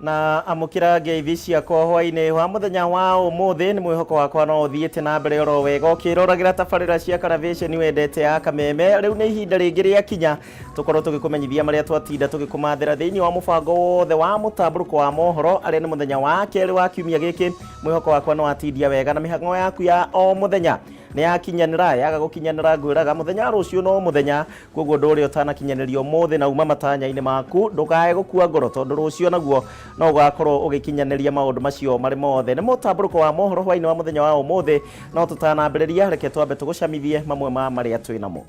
na amukira ngeithi ciakwa hwaine wa muthenya wa umuthi ni mwihoko wakwa no thiete na mbere oro wega ukiroragera tabarira cia Karavation wendete ya Kameme. Riu ni ihinda ringi ria kinya tukorwo tugikumenyithia maria twatinda tugikumathira thiini wa mubango wothe wa mutamburuko wa mohoro aria ni muthenya wa keri wa kiumia giki. Mwihoko wakwa no atindia wega na mihango yaku ya o muthenya ni yakinyanira yaga gukinyanira ngwiraga muthenya rucio no muthenya koguo nduri utanakinyanirio muthi na uma matanya-ini maku ndukae gukua ngoro tondu rucio naguo no gakorwo ugikinyaniria maundu macio mari mothe ni mutamburuko wa mohoro hwaini wa muthenya wa umuthi no tutanambiriria reke twambe tugucamithie mamwe ma maria twinamo.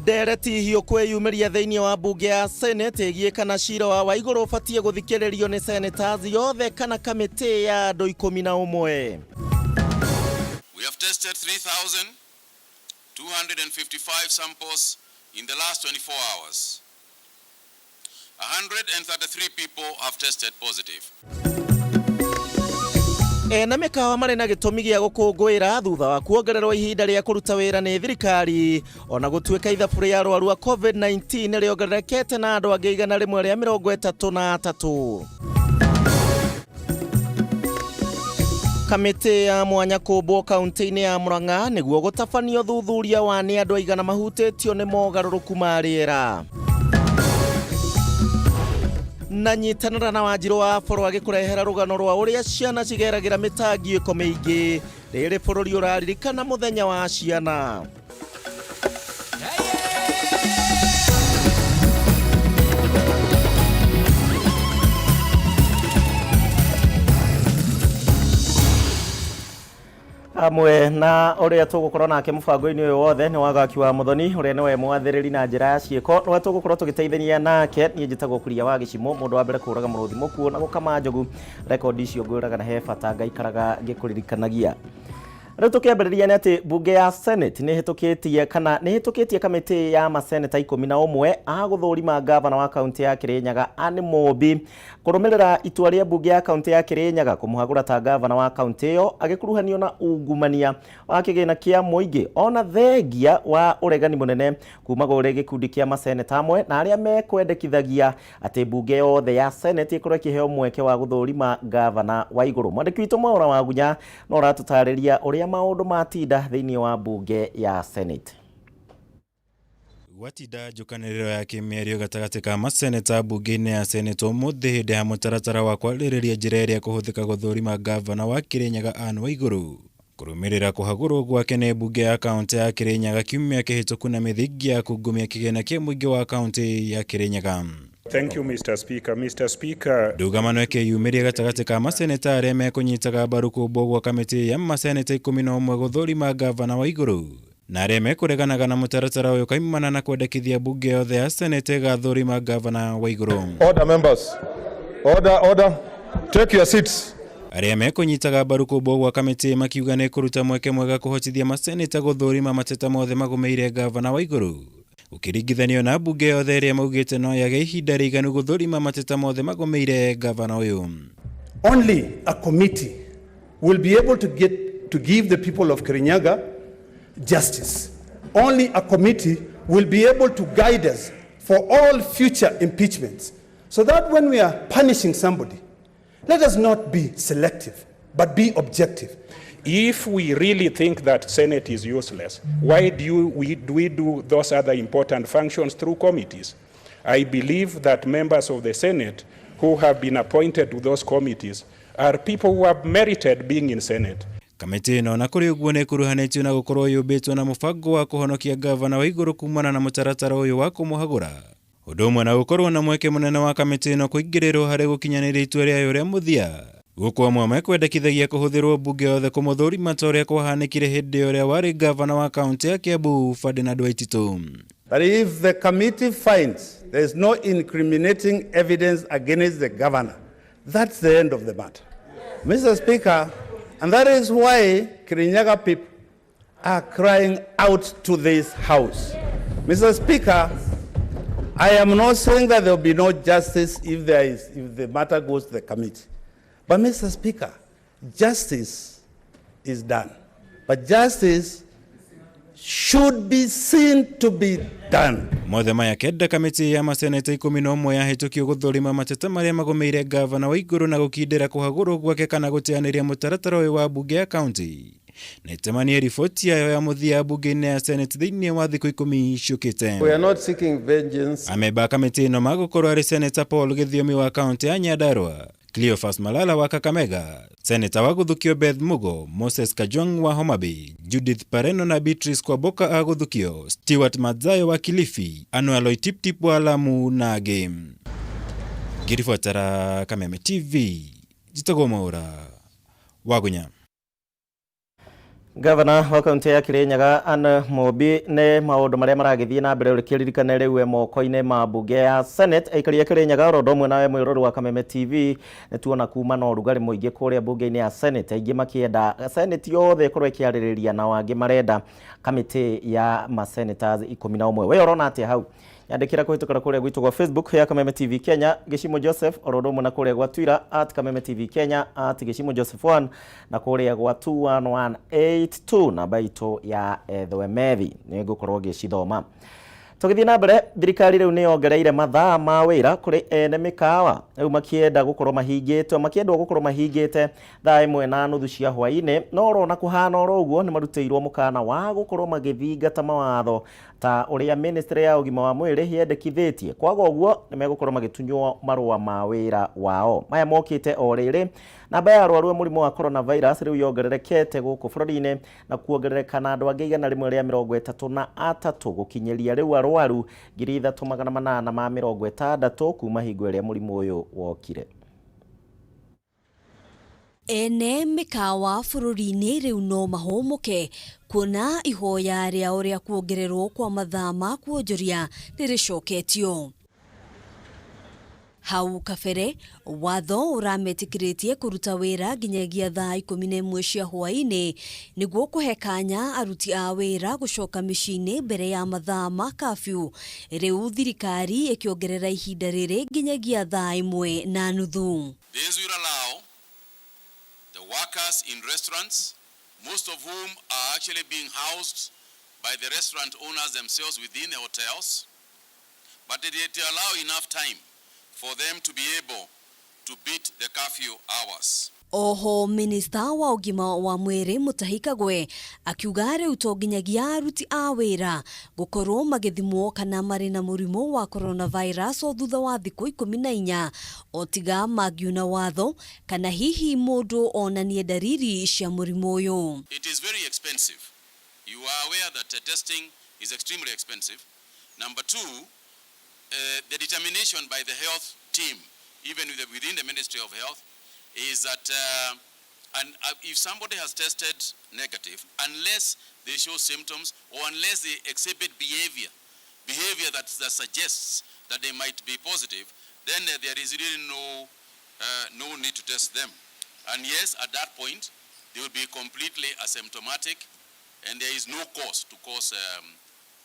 Dereti hiyo kweyumiria thiini wa bunge ya Senate igie kana cira wa iguru ubatie guthikiririo ni senators yothe kana kamiti ya andu 11. We have tested 3,255 samples in the last 24 hours. 133 people have tested positive. Na mekawa mari na gitumi gia gukungwira thutha wa kuongererwa ihinda ria kuruta wira ni thirikari ona gutuika ithabu ria arwaru wa COVID-19 riongererekete na andu angi 133. Kamiti ya mwanya kumbwo kaunti-ini ya Murang'a niguo gutabanio thuthuria wa ni andu aigana mahutitio ni mogaruruku ma riera. Na nyitanira na Wanjiru wa boro agikurehera rugano rwa uria ciana cigeragira mitangiko miingi riri bururi uraririkana muthenya wa ciana. Amwe na uria tugukorwo nake mubango-ini uyu wothe ni wagaki wa Muthoni uria niwe mwathiriri na njira ya cieko no tugukorwo tugiteithania nake ni njitagwo kuria wa gicimo mundu wa mbere kuraga muruthi mukuo na gukama njogu rekondi icio ngwiraga na he bata ngaikaraga ngikuririkanagia. Riu tukiambiriria ni ati bunge ya Senate ni hitukitie kamiti ya maseneta 11 a guthurima gavana wa kaunti ya Kirinyaga Anne Mobi kurumirira itua ria bunge ya kaunti ya Kirinyaga kumuhagura ta gavana wa kaunti iyo agikuruhanio na ungumania wa kigina kia muingi ona thengia wa uregani munene kuma gore gikundi kia maseneta amwe na aria mekwendekithagia ati bunge yothe ya Senate ikorwo ikiheo mweke wa guthurima gavana wa iguru. Mwandiki witu Mwaura wa Gunya no ratutariria uria maundu matinda thiini wa bunge ya Senate. Watinda njukaniriro ya kimierio gatagati ka maseneta bunge-ini ya Senate umuthi hindi ya mutaratara wa kwaririria njira iria kuhuthika guthurima gavana wa Kirinyaga Anne Waiguru kurumirira kuhagurwo gwake ni bunge ya kaunti ya Kirinyaga kiumia kihituku na mithingi ya kungumia kigina kia muingi wa kaunti ya Kirinyaga. Thank you, Mr. Speaker. Mr. Speaker. Ndugamano ikiyumiria gatagati ka maseneta aria mekunyitaga mbaru kumbwo gwa kamiti ya maseneta 11 guthurima gavana wa iguru na aria mekureganaga na mutaratara uyu kaimana na kwendekithia bunge yothe ya Senate igathurima gavana wa iguru. Order, members. Order. Take your seats. Aria mekunyitaga mbaru kumbwo gwa kamiti makiuga ni kuruta mweke mwega kuhotithia maseneta guthurima mateta mothe magumeire gavana wa iguru ukiringithanio na bunge yothe iria maugite no yage ihinda riganu guthurima mateta mothe magomeire gavana uyu. Only a committee will be able to give the people of Kirinyaga justice. Only a committee will be able to guide us for all future impeachments, so that when we are punishing somebody, let us not be selective but be objective. If we really think that Senate is useless, why do we do those other important functions through committees? I believe that members of the Senate who have been appointed to those committees are people who have merited being in Senate. Kamiti ino na kuri uguo ni kuruhanitio na gukorwo yubitwo na mubango wa kuhonokia gavana wa iguru kumana na mutaratara uyu wa kumuhagura. Undu umwe na gukorwo na mweke munene wa kamiti ino kuingirirwo hari gukinyaniria itua riayo ria muthia guko amwe mekwendekithagia kuhuthirwo bunge yothe kumuthurima ta uria kwahanikire hindi uria wari gavana wa kaunti ya Kiambu Ferdinand Waititu. But if the committee finds there is no incriminating evidence against the governor, that's the end of the matter. Mr. Speaker, and that is why Kirinyaga people are crying out to this House. Mr. Speaker, I am not saying that there will be no justice if the matter goes to the committee. But Mr. Speaker, justice is done. But justice should be seen to be done. Mothe maya kenda kamiti ya maseneta 11 yahetũkio gũthũrima mateta marĩa magomeire gavana wa igũrũ na gũkindĩra kũhagũrwo gwake kana gũteanĩria mũtaratara ũyũ wa bunge ya county. Netemanie riboti yayo ya mũthia bunge-inĩ ya Senate thĩinĩ wa thikũ 10 icũkĩte. We are not seeking vengeance. Ameba kamiti ĩno magũkorwo arĩ Senator Paul Gĩthiomi wa county ya Nyandarua, Cleophas Malala wa Kakamega, Senator wa Gũthukio Beth Mugo, Moses Kajwang wa Homa Bay, Judith Pareno na Beatrice Kwaboka a Gũthukio, Stewart Madzayo wa Kilifi, Anwaloi Tiptip wa Lamu na Game. Ngirifuatara Kameme TV, Jitagwo Mwaura, Wagunya. Governor wa kaunti ya Kirinyaga Anne Mobi ne maundu maria maragithie na mbere ukiririkana riu moko-ini ma bunge ya Senate aikaria Kirinyaga rodo mwe nawe mwirori wa Kameme TV netuona kuma na urugari muingi kuria bunge-ini ya Senate aingi makienda Senate yothe ikorwo ikiaririria na wangi marenda kamiti ya ma senators 11 we urona atia hau yandikira kuhitukira kuria gwitu kwa Facebook ya Kameme TV Kenya Gishimo Joseph orodo mwe na kuria gwa Twitter @Kameme TV Kenya @Gishimo Joseph 1 na kuria gwa 21182 na baito ya Thwemethi nigukorwo gicithoma tugithie na mbere thirikari riu ni yongereire mathaa ma wira kuri ene mikawa riu makienda gukorwo mahingite makiendwo gukorwo mahingite thaa 1:30 cia hwaini no urona kuhana oro uguo ni maruteirwo mukana wa gukorwo magithingata mawatho ta uria ministry ya ugima wa mwiri yendekithitie kwaga uguo ni megukorwo magitunywo marua ma wira wao maya mokite o riri namba ya arwaru murimu wa coronavirus riu yongererekete guku bururi-ini na kuongerereka na andu angi 133 gukinyeria riu arwaru 3860 kuma hingo iria murimu uyu wokire. Ene mikawa bururi-ini riu no mahomoke kuona ihoya ria uria kuongererwo kwa mathaa ma kuonjoria niricoketio. Hau kabere watho urametikiritie kuruta wira nginyagia thaa 11 cia hwaini niguo kuhe kanya aruti a wira gucoka micini mbere ya mathaa ma curfew riu thirikari ikiongerera ihinda riri nginyagia thaa 1:30. This will allow the workers in restaurants, most of whom are actually being housed by the restaurant owners themselves within the hotels, but it will allow enough time for them to be able to beat the curfew hours. Oho minister wa ugima wa mwiri Mutahi Kagwe akiuga riu to nginyagia aruti a wira gukorwo magithimwo kana mari na murimu wa coronavirus o thutha wa thiku 14 otiga magiuna watho kana hihi mundu onanie dariri cia murimu uyu. It is very expensive. You are aware that testing is extremely expensive. Number two, the determination by the health team, even within the Ministry of Health, is that if somebody has tested negative, unless they show symptoms or unless they exhibit behavior that suggests that they might be positive, then there is really no need to test them. And yes, at that point, they will be completely asymptomatic, and there is no cause to cause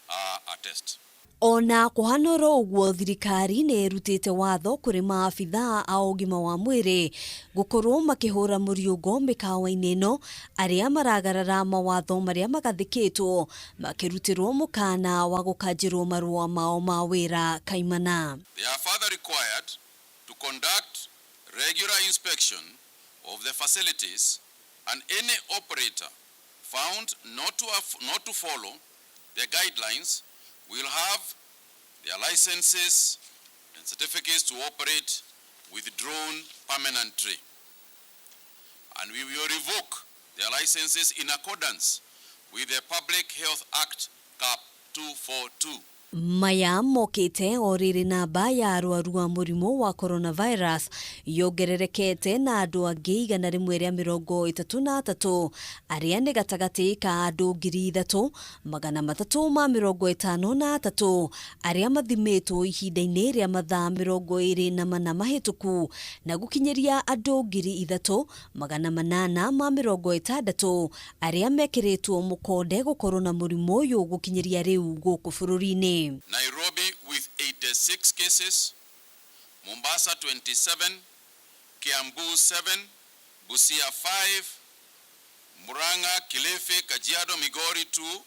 a test. Ona kuhanoro uguo thirikari ne rutite watho kuri maafitha a ugima wa mwiri gukorwo makihura muriugo mikawa-ini ino aria maragarara mawatho maria magathikitwo makirutirwo mukana wa gukanjirwo marua mao ma wira kaimana. They are further required to conduct regular inspection of the facilities, and any operator found not to follow the guidelines will have their licenses and certificates to operate withdrawn permanently, and we will revoke their licenses in accordance with the Public Health Act Cap 242. Maya mokite oriri namba ya arwaru a murimu wa coronavirus yongererekete na andu angi 133 aria ni gatagati ka andu 3,353 aria mathimitwo ihinda-ini ria mathaa 24 mahituku na gukinyeria andu 3,860 aria mekiritwo mukonde gukorwo na murimu uyu gukinyeria riu guku bururi-ini. Nairobi with 6 cases, Mombasa 27, Kiambu 7, Busia 5, Murang'a, Kilifi, Kajiado, Migori 2.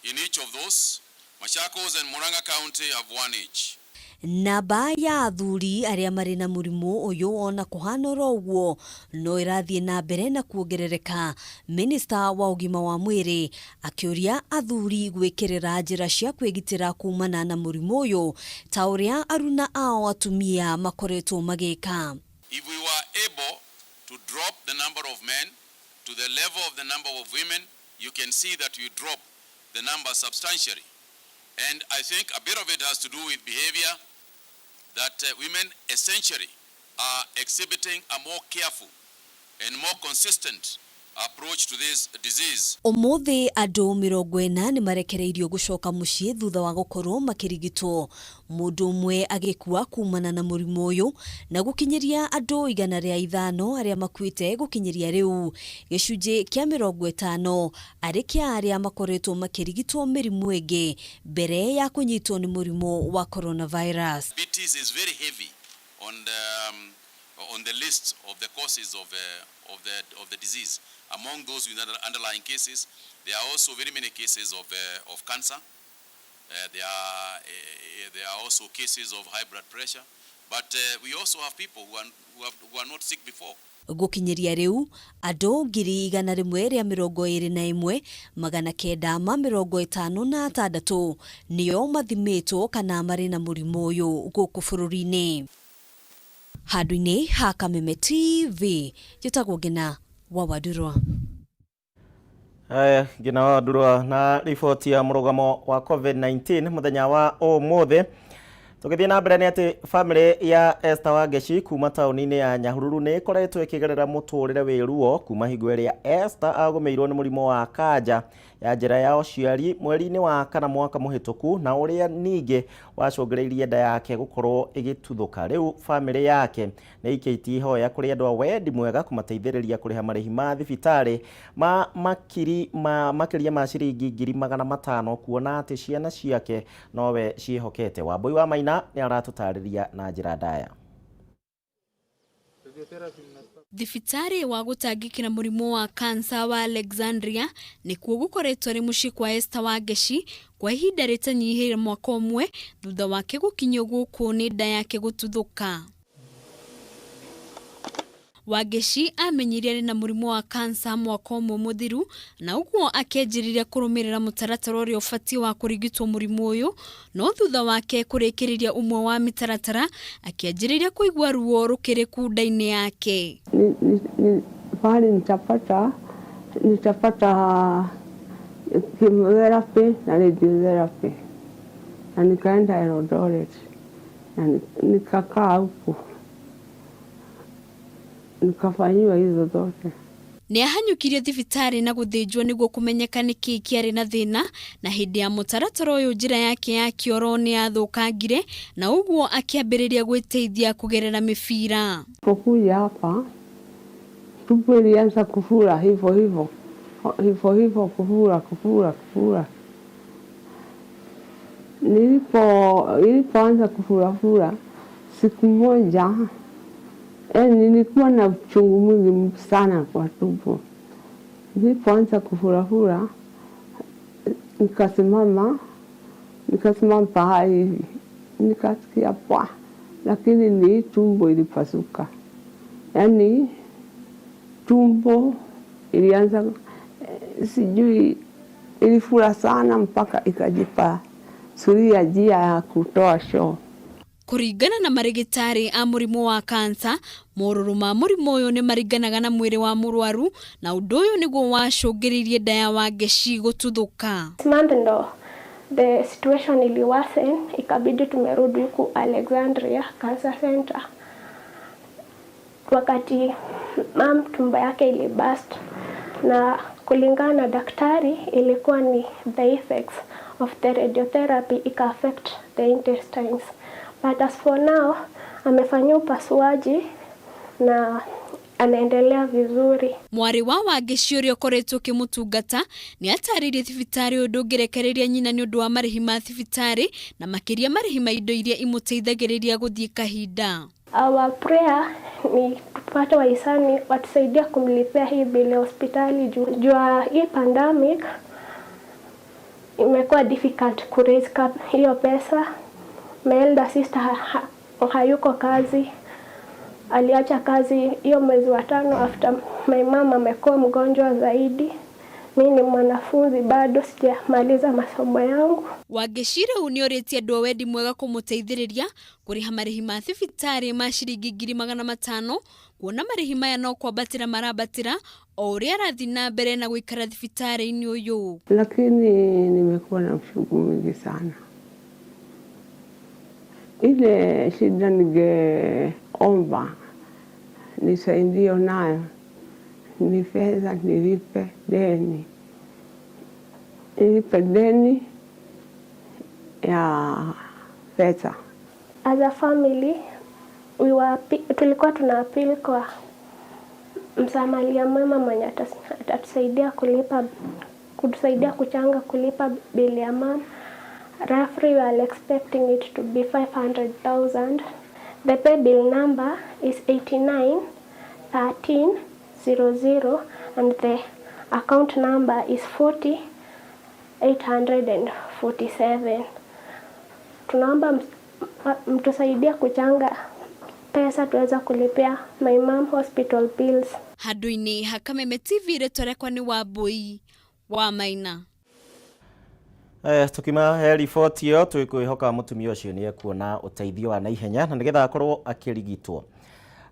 In each of those, Machakos and Murang'a County have 1 each. Namba ya athuri aria mari na murimu uyu ona kuhanora uguo no irathie na mbere na kuongerereka. Minister wa ugima wa mwiri akiuria athuri gwikirira njira cia kwigitira kumana na murimu uyu ta uria aruna ao atumia makoretwo magika. If we were able to drop the number of men to the level of the number of women, you can see that you drop the number substantially. And I think a bit of it has to do with behavior, that women essentially are exhibiting a more careful and more consistent approach to this disease. Umuthi andu 40 ni marekereirio gucoka mucii thutha wa gukorwo makirigitwo. Mundu umwe agikua kumana na murimu uyu na gukinyiria andu 105 aria makuite gukinyiria riu. Gicunji kia 50 ari kia aria makoretwo makirigitwo mirimu ingi mbere ya kunyitwo ni murimu wa coronavirus. Diabetes is very heavy on the list of the causes of the disease. Among those with underlying cases, there are also very many cases of cancer. There are also cases of high blood pressure. But we also have people who are not sick before. Gukinyiria riu andu 121 magana kenda ma 56 nio mathimitwo kana mari na murimu uyu guku bururi-ini. Handu-ini ha Kameme TV jitagwo Ngina wa Wadurwa. Ngina wa Wadurwa na ripoti ya murugamo wa COVID-19 muthenya wa umuthi. Tugithie na mbere ni ati family ya Esther Wangeshi kuma tauni-ini ya Nyahururu ni koretwo ikigerera muturire wiruo kuma hingo iria Esther agumeirwo ni murimo wa kanja ya njira ya uciari mweri-ini wa kana mwaka muhituku na uria ningi wacungireirie nda yake gukorwo igituthuka. Riu family yake ni ikiitie hoya kuri andu a wendi mwega kumateithiriria kuriha marihi ma thibitari makiria ma ciringi 500,000 kuona ati ciana ciake nowe ciihokete. Wambui wa Maina ni aratutariria na njira ndaya. Thibitari wa gutangikira murimo wa kansa wa Alexandria ni kuo gukoretwo ri muci kwa Esther Wangeshi kwa ihinda ritanyihire mwaka umwe thutha wake gukinywo guku ni nda yake gututhuka. Wangeshi amenyirie ari na murimo wa kansa mwaka umwe muthiru na uguo akenjiriria kurumirira mutaratara uria ufati wa kurigitwo murimo uyu no thutha wake kurikiriria umwe wa mitaratara akianjiriria kuigua ruo rukiriku nda-ini yake. Pale nitapata chemotherapy na radiotherapy na nikaenda Eldoret na nikakaa huko nikafanyiwa hizo zote. Ni ahanyukirie thibitari na guthinjwo niguo kumenyeka niki kiari na thina na hindi ya mutaratara uyu njira yake ya kioro ni athukangire na uguo akiambiriria gwiteithia kugerera mifira. Pokuja hapa tumbo ilianza kufura hivyo kufura. Nilipoanza kufura siku moja nilikuwa na uchungu mwingi sana kwa tumbo. Nilipoanza kufura nikasimama pahali nikasikia pwa, lakini ni tumbo ilipasuka. Yani tumbo ilianza sijui ilifura sana mpaka ikajipa suria jia ya kutoa shoo. Kuringana na marigitari a murimo wa kansa, moruru ma murimo uyu ni maringanaga na mwiri wa murwaru na undu uyu niguo wacungiririe nda ya Wangeshi gututhuka. Ndo the situation ili worsen, ikabidi tumerudi huku Alexandria Cancer Center. Wakati tumbo yake ili burst na kulingana na daktari ilikuwa ni the effects of the radiotherapy ika affect the intestines. But as for now, amefanyia upasuaji na anaendelea vizuri. Mwari wa Wangici uria ukoretwo kimutungata ni ataririe thibitari undu ngirekereria nyina ni undu wa marihi ma thibitari na makiria marihi ma indo iria imuteithagiriria guthii kahinda. Our prayer ni tupate wahisani watusaidia kumlipia hii bili ya hospitali juu hii pandemic imekuwa difficult ku raise hiyo pesa. My elder sister hayuko kazi. Aliacha kazi hiyo mwezi wa 5 after my mama amekuwa mgonjwa zaidi. Mimi ni mwanafunzi bado sijamaliza masomo yangu. Wangicire unioritie andu wendi mwega kumuteithiriria kuriha marihi ma thibitari ma ciringi 500 kuona marihi maya no kwambatira marabatira o uria arathi na mbere na guikara thibitari-ini uyu. Lakini nimekuwa na mshughuli mingi sana. Ile shida ningeomba nisaidie nayo ni fedha, nilipe deni ya pesa. As a family tulikuwa tuna appeal kwa msamaria mwema mwenye atatusaidia kutusaidia kuchanga kulipa bili ya mama. Roughly we are expecting it to be 500,000. The pay bill number is 891300 and the account number is 40847. Tunaomba mtusaidia kuchanga pesa tuweza kulipia my mom hospital bills. Handu-ini ha Kameme TV retorekwa ni Wambui wa Maina. Tukima he report yo twikwihoka mutumia ucio ni ekuona uteithio wa naihenya na nigetha akorwo akirigitwo.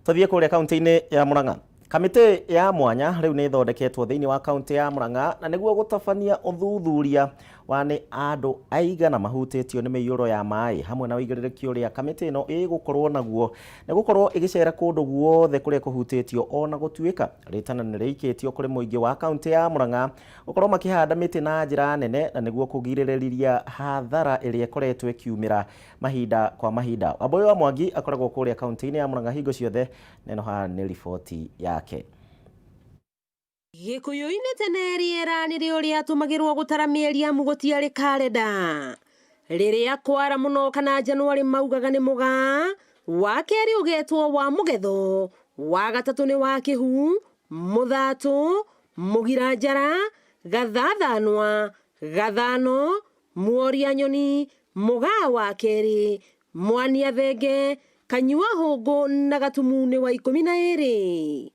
Tuthie kuria kaunti-ini ya Murang'a. Kamite ya mwanya riu ni thondeketwo thiini wa kaunti ya Murang'a na niguo gutafania uthuthuria wa ni andu aigana mahutitio ni miyuro ya mai hamwe na uigirirekio ria kamite no igukorwo naguo ne gukorwo igicera kundu guothe kuria kuhutitio ona gutuika ritana ni riikitio kuri muingi wa kaunti ya Murang'a gukorwo makihanda miti na njira nene na niguo kugiririria hathara iria ikoretwo ikiumira mahinda kwa mahinda. Aboyo wa Mwangi akoragwo kuria kaunti-ini ya Murang'a hingo ciothe neno ha ni riboti yake. Gikuyu-ini tene riera ni rio riatumagirwo gutara mieri ya mugutiari kalenda. Riria kwara muno kana Januari maugaga ni muga, wa keri ugetwo wa mugetho, wa gatatu ni wa kihu, muthatu, mugira njara, gathathanwa, gathano, muoria nyoni, muga wa keri, mwania thenge, kanyua hongo na gatumune wa 12.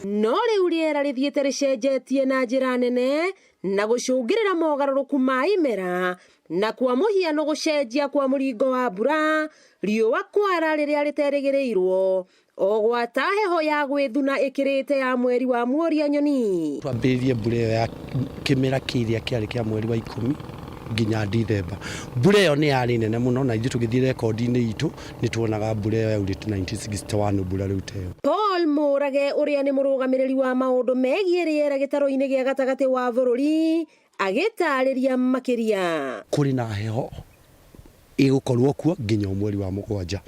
No riu riera rithiete ricenjetie na njira nene na gucungirira mogaruruku ma imera na kwa muhiano gucenjia kwa muringo wa mbura riua kwara riria riterigiriirwo o gwata heho ya gwithuna ikirite ya mweri wa muoria nyoni. Twambirie mbura ya kimera kiria kiari kia mweri wa 10 nginya Dithemba. Mbura iyo ni yari nene muno na ithu tugithie rekodi-ini itu ni tuonaga mbura iyo yaurite 1961 mbura riu teo. Paul Murage uria ni murugamiriri wa maundu megie riera gitaro-ini gia gatagati wa bururi agitariria makiria. Kuri na heho igukorwo kuo nginya mweri wa 7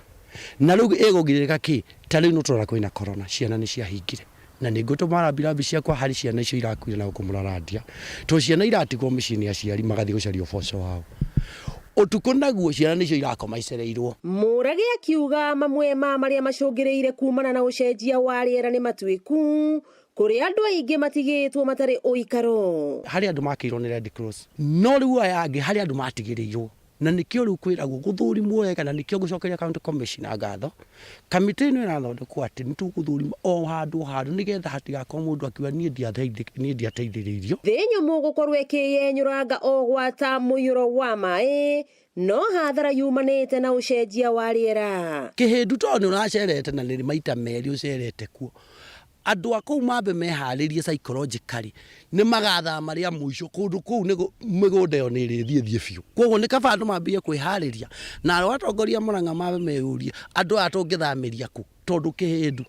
na riu igugirika ki ta riu nuturora kwina corona ciana ni ciahingire na ningutuma bilabi ciakwa hari ciana icio irakuire na kumuraradia to ciana iratigwo micini aciari magathi gucario boco wao utuko naguo ciana nicio irakoma icereirwo. Murage akiuga mamwe ma maria macungiriire kumana na ucenjia wa riera ni matwiku kuri andu aingi matigitwo matari uikaro. Hari andu makirwo ni Red Cross no riu ayangi hari andu matigirirwo na nikio riu kwiragwo guthurimwo wega na nikio gucokeria county commissioner ngatho kamite ino irathondekwo ati nituguthurima o handu nigetha hatigakorwo mundu akiwa nie ndiateithiririo thinyu mugukorwo ikiyenyuranga o gwata muyuro wa mai no hathara yumanite na ucenjia wa riera. Kihindu to ni uracerete na ni maita meri ucerete kuo andu akou mambe meharirie psychologically ni magatha maria muico kundu kou ni migunda yo ni rithie biu koguo ni kaba andu mambie kwihariria na atongoria Murang'a mambe meurie andu atungithamiria ku tondu kihindu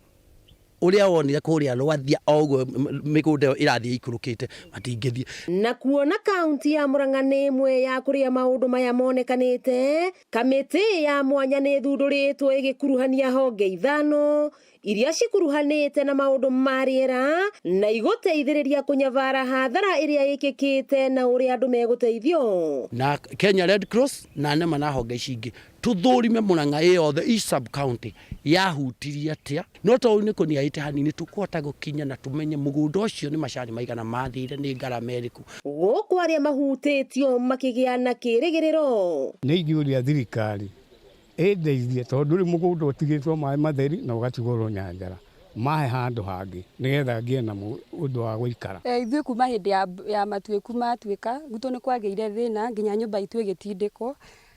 uria wonire kuria rwathia oguo migunda irathie ikurukite matingithie. Na kuona kaunti ya Murang'a nĩ ĩmwe ya kuria maundu maya monekanite, kamiti ya mwanya nĩ thunduritwo igikuruhania honge ithano iria cikuruhanite na maundu ma riera na iguteithiriria kunyavara hathara iria ikikite na uria andu meguteithio. Na Kenya Red Cross na nema na honge cingi tuthurime Murang'a yothe i sub county yahutirie atia no to ni kuniaite hanini tukuhota gukinya na tumenye mugunda ucio ni macani maigana mathire ni ngarama iriku guku aria mahutitio makigia na kirigiriro. Ni ngiuria thirikari ndeithie tondu ri mugunda utigitwo mai matheri na ugatigorwo nyanjara mahe handu hangi nigetha ngie na undu wa guikara. Ithuĩ kuma hindi ya matuiku matuika gutu ni kwageire thina nginya nyumba itu igitindiko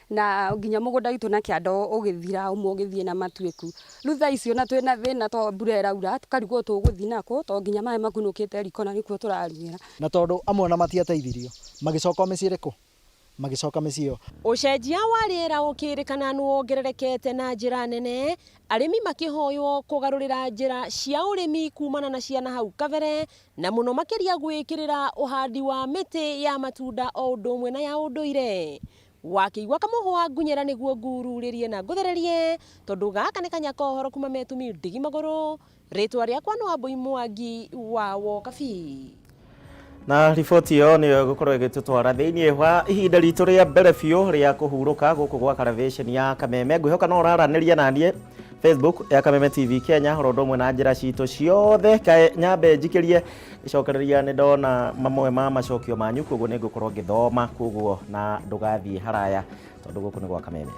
na nginya mugunda itu na kiando ugithira umwe ugithie na matuiku. Riu thaa icio na twina thina to mbura iraura tukarigwo tuguthi nako to nginya mai makunukite riko na nikuo turarugira na tondu amwe na matiateithirio magicoka miciriko magicoka micio. Ucenjia wa riera ukirikana nu wongererekete na njira nene, arimi makihoywo kugarurira njira cia urimi kumana na ciana hau kabere na muno makiria gwikirira uhandi wa miti ya matunda o undu umwe na ya unduire. Wakiigwa kamuhwa ngunyera niguo ngururirie na nguthererie tondu gaka ni kanya kohoro kuma metumi ndigi maguru. Ritwa riakwa no Ambui Mwangi wa Wokabi. Na riboti yo niyo gukorwo igitutwara thiini wa ihinda ritu ria mbere biu ria kuhuruka guku gwa Television ya Kameme. Ngwihoka no uraraniria nanie Facebook ya Kameme TV Kenya horodo mwe na njira citu ciothe kae nyambe njikirie icokereria ni ndona mamwe ma macokio manyu koguo ni ngukorwo ngithoma koguo na ndugathie haraya tondu guku ni gwa Kameme.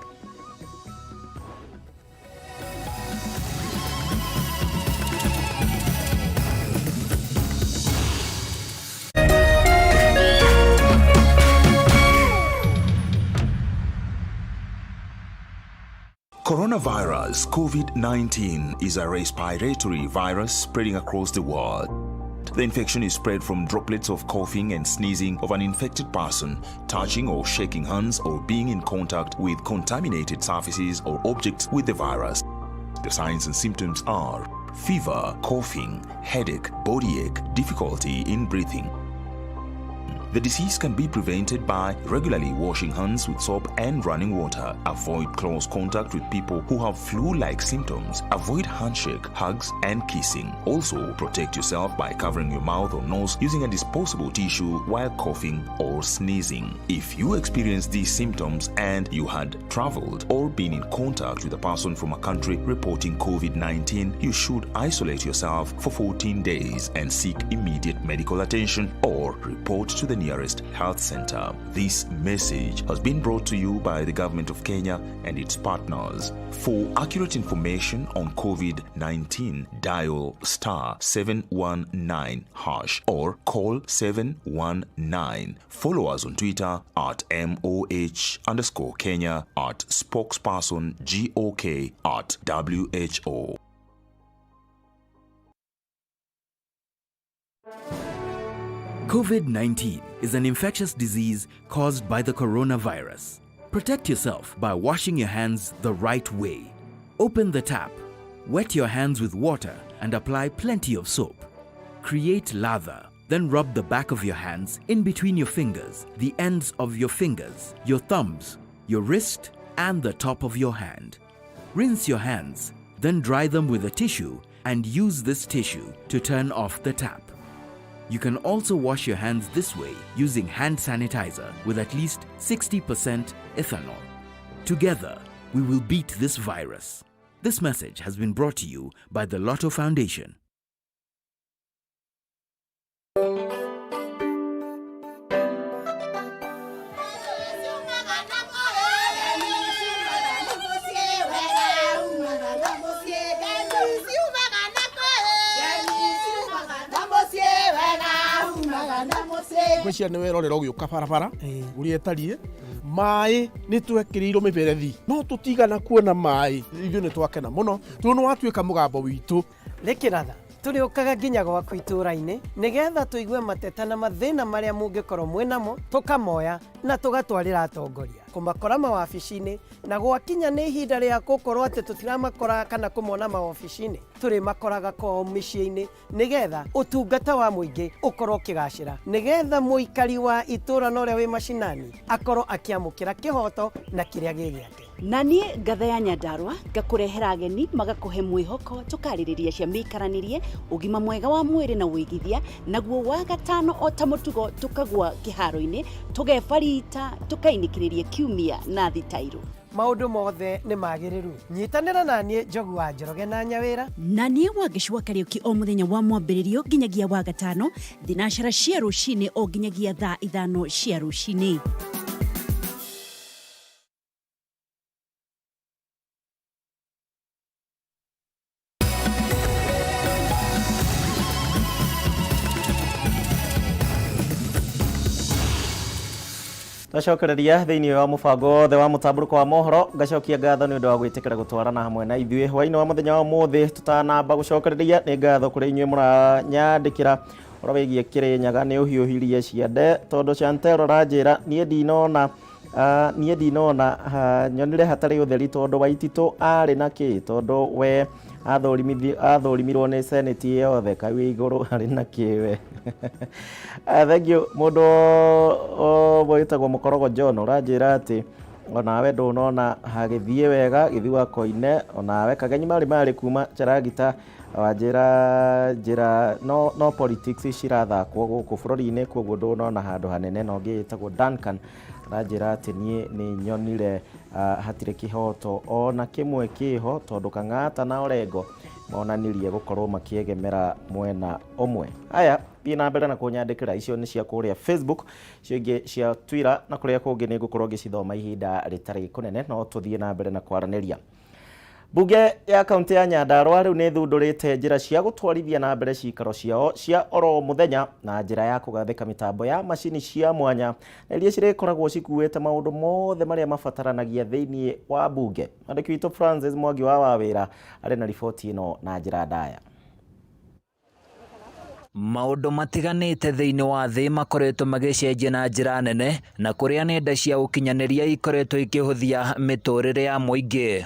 Coronavirus COVID-19 is a respiratory virus spreading across the world. The infection is spread from droplets of coughing and sneezing of an infected person, touching or shaking hands or being in contact with contaminated surfaces or objects with the virus. The signs and symptoms are fever, coughing, headache, body ache, difficulty in breathing. The disease can be prevented by regularly washing hands with soap and running water. Avoid close contact with people who have flu-like symptoms. Avoid handshake, hugs, and kissing. Also, protect yourself by covering your mouth or nose using a disposable tissue while coughing or sneezing. If you experience these symptoms and you had traveled or been in contact with a person from a country reporting COVID-19, you should isolate yourself for 14 days and seek immediate medical attention or report to the nearest health center. This message has been brought to you by the Government of Kenya and its partners. For accurate information on COVID-19, dial *719# or call 719. Follow us on Twitter at @MOH_Kenya, at spokesperson GOK, at WHO. COVID-19 is an infectious disease caused by the coronavirus. Protect yourself by washing your hands the right way. Open the tap, wet your hands with water and apply plenty of soap. Create lather, then rub the back of your hands in between your fingers, the ends of your fingers, your thumbs, your wrist and the top of your hand. Rinse your hands, then dry them with a tissue and use this tissue to turn off the tap. You can also wash your hands this way using hand sanitizer with at least 60% ethanol. Together, we will beat this virus. This message has been brought to you by the Lotto Foundation. Kwĩcia nĩ werorera ũgĩũka barabara ũrĩa ĩtariĩ maĩ nĩ twekĩrĩirwo mĩberethi no tũtigana kuona maĩ ithuĩ nĩ twakena mũno tondũ nĩ watuĩka mũgambo witũ nĩ kĩratha Tũrĩũkaga nginya gwaku itũra-inĩ nĩgetha tũigue mateta na mathĩna marĩa mũngĩkorwo mwĩnamo, tũkamoya na tũgatwarĩra atongoria kũmakora mawabici-inĩ, na gwakinya nĩ ihinda rĩa gũkorwo atĩ tũtiramakora kana kũmona mawabici-inĩ, tũrĩmakoraga kwao mĩciĩ-inĩ nĩgetha ũtungata wa mũingĩ ũkorwo ũkĩgacĩra, nĩgetha mũikari wa itũra na ũrĩa wĩ macinani akorwo akĩamũkĩra kĩhoto na kĩrĩa gĩgĩake. Na niĩ ngatha ya Nyandarua ngakũrehera ageni magakũhe mwĩhoko, tũkarĩrĩria cia mĩikaranĩrie, ũgima mwega wa mwĩrĩ na wĩigithia, naguo wa gatano o ta mũtugo tũkagwa kĩharo-inĩ, tũgebarita, tũkainĩkĩrĩria kiumia na thitairũ. Maũndũ mothe nĩ magĩrĩru. Nyitanĩra na niĩ Njogu wa Njoroge na Nyawĩra. Na niĩ Wangĩcua Kariũki o mũthenya wa mwambĩrĩrio nginyagia wa gatano, thinacara cia rũcinĩ o nginyagia thaa 5 cia rũcinĩ. Twacokereria thĩinĩ wa mũbango wothe wa mũtambũrũko wa mohoro, ngacokia ngatho nĩ ũndũ wa gwĩtĩkĩra gũtwarana hamwe na ithuĩ hwaĩ-inĩ wa mũthenya wa ũmũthĩ. Tũtanamba gũcokereria nĩ ngatho kũrĩ inyuĩ mũranyandĩkĩra ũhoro wĩgiĩ Kĩrĩnyaga nĩ ũhiũhirie ciande, tondũ Chantel ranjĩra niĩ ndinona nyonire hatarĩ ũtheri tondũ Waititũ arĩ na kĩ, tondũ we athũrimirwo nĩ seneti yothe kaĩ igũrũ arĩ na kĩwe. Thank you mũndũ wĩtagwo Mũkorogo John ũranjĩra atĩ onawe ndũnona hagĩthiĩ wega gĩthiwa koine, onawe Kagenyi marĩ kuma Charagita wanjĩra no politics cirathakwo gũkũ bũrũri-inĩ, koguo ndũnona handũ hanene. Na ũngĩ wĩtagwo Duncan ranjĩra atĩ niĩ nĩ nyonire hatirĩ kĩhoto ona kĩmwe kĩho, tondũ Kang'ata na Orengo monanirie gũkorwo makĩegemera mwena ũmwe. Aya thiĩ na mbere na kũnyandĩkĩra, icio nĩ cia kũrĩa Facebook, icio ingĩ cia Twitter na kũrĩa kũngĩ nĩ ngũkorwo ngĩcithoma ihinda rĩtarĩ kũnene, no tũthiĩ na mbere na kwaranĩria. Bunge ya kaunti ya Nyandarua rĩu nĩ thundũrĩte njĩra cia gũtwarithia na mbere cikaro ciao cia oro mũthenya na njĩra ya kũgathĩka mĩtambo ya macini cia mwanya na iria cirĩkoragwo cikuĩte maũndũ mothe marĩa mabataranagia thĩinĩ wa bunge. Mwandĩki witũ Francis Mwangi wa Wawĩra arĩ na riboti ĩno na njĩra ndaya. Maũndũ matiganĩte thĩinĩ wa thĩ makoretwo magĩcenjia na njĩra nene, na kũrĩa nenda cia ũkinyanĩria ikoretwo ikĩhũthia mĩtũrĩre ya mũingĩ.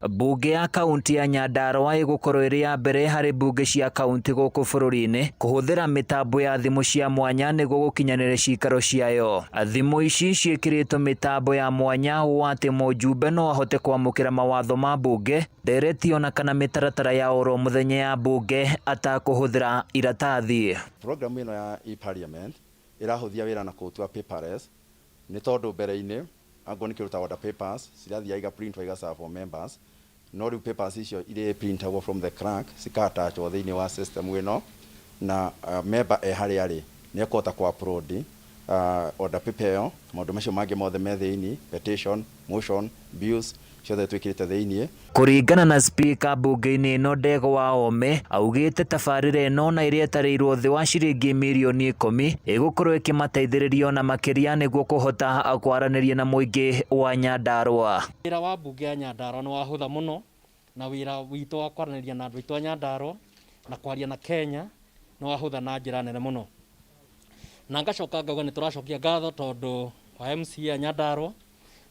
Bunge ya kaunti ya Nyandarua ĩgũkorwo ĩrĩ ya mbere harĩ bunge cia kaunti gũkũ bũrũri-inĩ kũhũthĩra mĩtambo ya thimũ cia mwanya nĩguo gũkinyanĩria cikaro ciayo. Thimũ ici ciĩkĩrĩtwo mĩtambo ya mwanya ũũ atĩ mũjumbe no ahote kwamũkĩra mawatho ma bunge, ndereti ona kana mĩtaratara ya oro mũthenya ya bunge atakũhũthĩra iratathi. Programu ĩno ya e-parliament ĩrahũthia wĩra na kũtua paperless, nĩ tondũ mbere-inĩ angĩkorwo nĩ kĩruta order papers cirathiaga igaprintwo igaserve for members, no rĩu papers icio irĩ printagwo from the CRUX cikatachwo thĩinĩ wa system ĩno, na member harĩa arĩ nĩ ekũhota ku-upload order paper ĩyo, maũndũ macio mangĩ mothe me thĩinĩ, petition, motion, bills ciothe twĩkĩrĩte thĩinĩ. Kũringana na speaker bunge-inĩ ĩno Ndego wa Ome augĩte tabarĩra ĩno na ĩrĩa ĩtarĩirwo thĩ wa ciringi mirioni 10 ĩgũkorwo ĩkĩmateithĩrĩria ona makĩria nĩguo kũhota kwaranĩria na mũingĩ wa Nyandarua. Wĩra wa bunge ya Nyandarua nĩ wahũtha mũno, na wĩra witũ wa kwaranĩria na andũ aitũ a Nyandarua na kwaria na Kenya nĩ wahũtha na njĩra nene mũno. Na ngacoka ngauga nĩ tũracokia ngatho tondũ wa MCA ya Nyandarua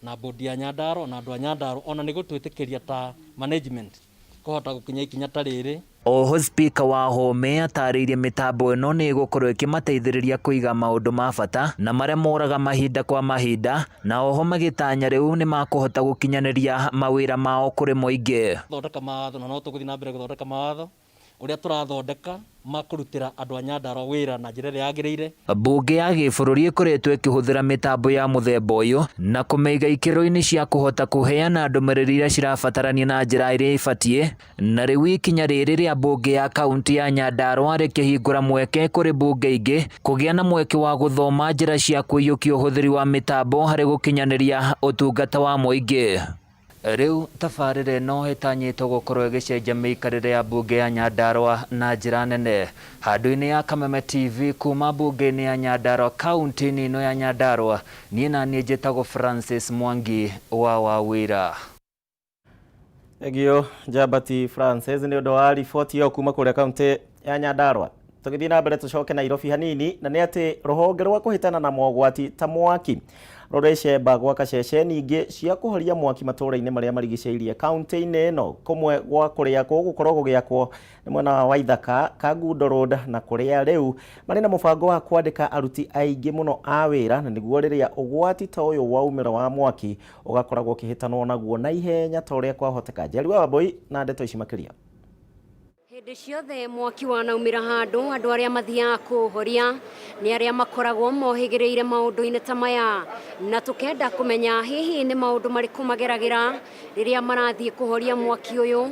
na bodi ya Nyandarua na andũ a Nyandarua ona nĩ gũtwĩtĩkĩria ta management kũhota gũkinya ikinya ta rĩrĩ. Oho speaker wa Home atarĩirie mĩtambo ĩno nĩ ĩgũkorwo ĩkĩmateithĩrĩria kũiga maũndũ ma bata na marĩa moraga mahinda kwa mahinda, na oho magĩtanya rĩu nĩ makũhota gũkinyanĩria mawĩra mao kũrĩ mũingĩ. Thondeka mawatho na no tũgũthiĩ na mbere gũthondeka mawatho ũrĩa tũrathondeka makũrutĩra andũ a Nyandarua wĩra na njĩra ĩrĩa yagĩrĩire. Bunge ya gĩbũrũri ĩkoretwo ĩkĩhũthĩra mĩtambo ya mũthemba ũyũ na kũmĩiga ikĩro-inĩ cia kũhota kũheana ndũmĩrĩri iria cirabatarania na njĩra ĩrĩa ĩbatiĩ, na rĩu ikinya rĩrĩ rĩa bunge ya kaunti ya Nyandarua rĩkĩhingũra mweke kũrĩ bunge ingĩ kũgĩa na mweke wa gũthoma njĩra cia kũiyũkia ũhũthĩri wa mĩtambo harĩ gũkinyanĩria ũtungata wa mũingĩ. Rĩu tabarĩra ĩno ĩtanyĩtwo gũkorwo ĩgĩcenjia mĩikarĩre ya bunge ya Nyandarua na njĩra nene. Handũ-inĩ ya Kameme TV kuma bunge-inĩ ya Nyandarua kaunti-inĩ ĩno ya Nyandarua, niĩ na niĩ njĩtagwo Francis Mwangi wa Wawĩra. Egio Jabati Francis ni ndo wa riboti yo kuma kure kaunti ya Nyandarua. Tugithii na mbere tucoke Nairobi hanini na ni ati ruhonge rwa kuhitana na mogwati ta mwaki rureshemba gwaka ceceni ingi cia kuhoria mwaki matũra-inĩ maria marigicĩirie kaunti-inĩ ĩno kumwe gwa kuria gukorwo gugiakwo ni mwena wa Waithaka, Kagundo Road na kuria riu mari na mubango wa kwandĩka aruti aingĩ mũno a wĩra na niguo riria ugwati ta uyu wa umĩra wa mwaki ugakoragwo kihitanwo naguo na ihenya ta uria kwahoteka. Njeri wa Wambui na ndeto ici makiria. Hĩndĩ ciothe mwaki wanaumĩra handũ, andũ arĩa mathiaga kũũhoria nĩ arĩa makoragwo mohĩgĩrĩire maũndũ-inĩ ta maya, na tũkenda kũmenya hihi nĩ maũndũ marĩkũ mageragĩra rĩrĩa marathiĩ kũhoria mwaki ũyũ,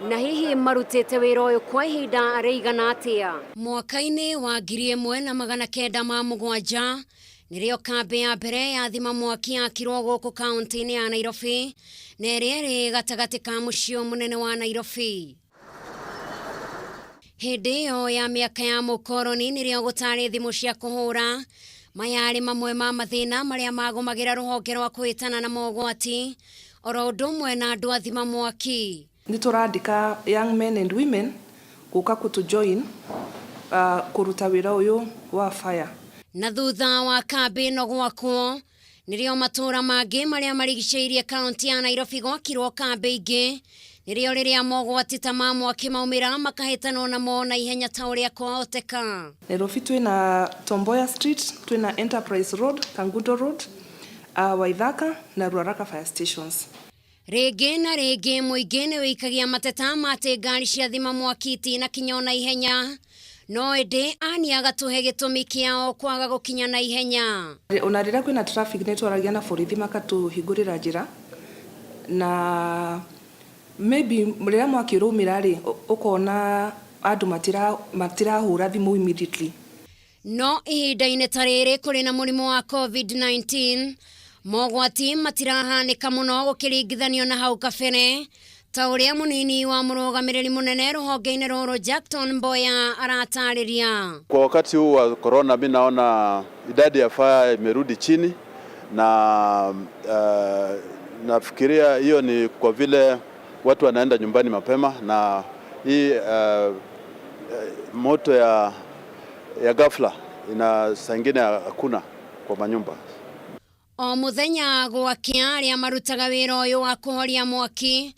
na hihi marutĩte wĩra ũyũ kwa ihinda rĩigana atĩa. Mwaka-inĩ wa 1907 nĩrĩo kambĩ ya mbere ya thima mwaki yakirwo gũkũ kaunti-inĩ ya Nairobi, na ĩrĩa ĩrĩ gatagatĩ ka mũciĩ mũnene wa Nairobi. Hĩndĩ ĩyo ya mĩaka ya mũkoroni nĩrĩo gũtarĩ thimũ cia kũhũra, maya arĩ mamwe ma mathĩna marĩa magũmagĩra rũhonge rwa kũhĩtana na mogwati, oro ũndũ ũmwe na andũ a thima mwaki. Nĩ tũrandĩka young men and women gũka kũtũjoin kũruta wĩra ũyũ wa fire. Na thutha wa kambĩ ĩno gwakwo, nĩrĩo matũra mangĩ marĩa marigicĩirie kaunti ya Nairobi gwakirwo kambĩ ingĩ, nĩrĩo rĩrĩa mogwati ta ma mwaki maumĩra makahĩtanwo namo na ihenya ta ũrĩa kwahoteka. Nairobi twĩna Tom Mboya Street, twĩna Enterprise Road, Kagundo Road, Waithaka na Ruaraka Fire Stations. Rĩngĩ na rĩngĩ mũingĩ nĩ wĩikagia mateta matĩ ngari cia thima mwaki itinakinya na ihenya, no ĩndĩ aniaga tũhe gĩtũmi kĩao kwaga gũkinya na ihenya. Ona rĩrĩa kwĩna traffic nĩ twaragia na borithi makatũhingũrĩra njĩra, na maybe rĩrĩa mwaki ũraumĩra rĩ ũkona andũ matirahũra thimũ immediately. No ihinda-inĩ ta rĩrĩ kũrĩ na mũrimũ wa COVID-19, mogwati matirahanĩka mũno gũkĩringithanio na hau kabere, ta ũrĩa mũnini wa mũrũgamĩrĩri mũnene rũhonge-inĩ rũrũ Jackton Mboya aratarĩria. Kwa wakati huu wa corona mimi naona idadi ya fire imerudi chini, na nafikiria hiyo ni kwa vile watu wanaenda nyumbani mapema, na hii moto ya ghafla saa ingine hakuna kwa manyumba. O muthenya gwakia arĩa marutaga wĩra ũyũ wa kũhoria mwaki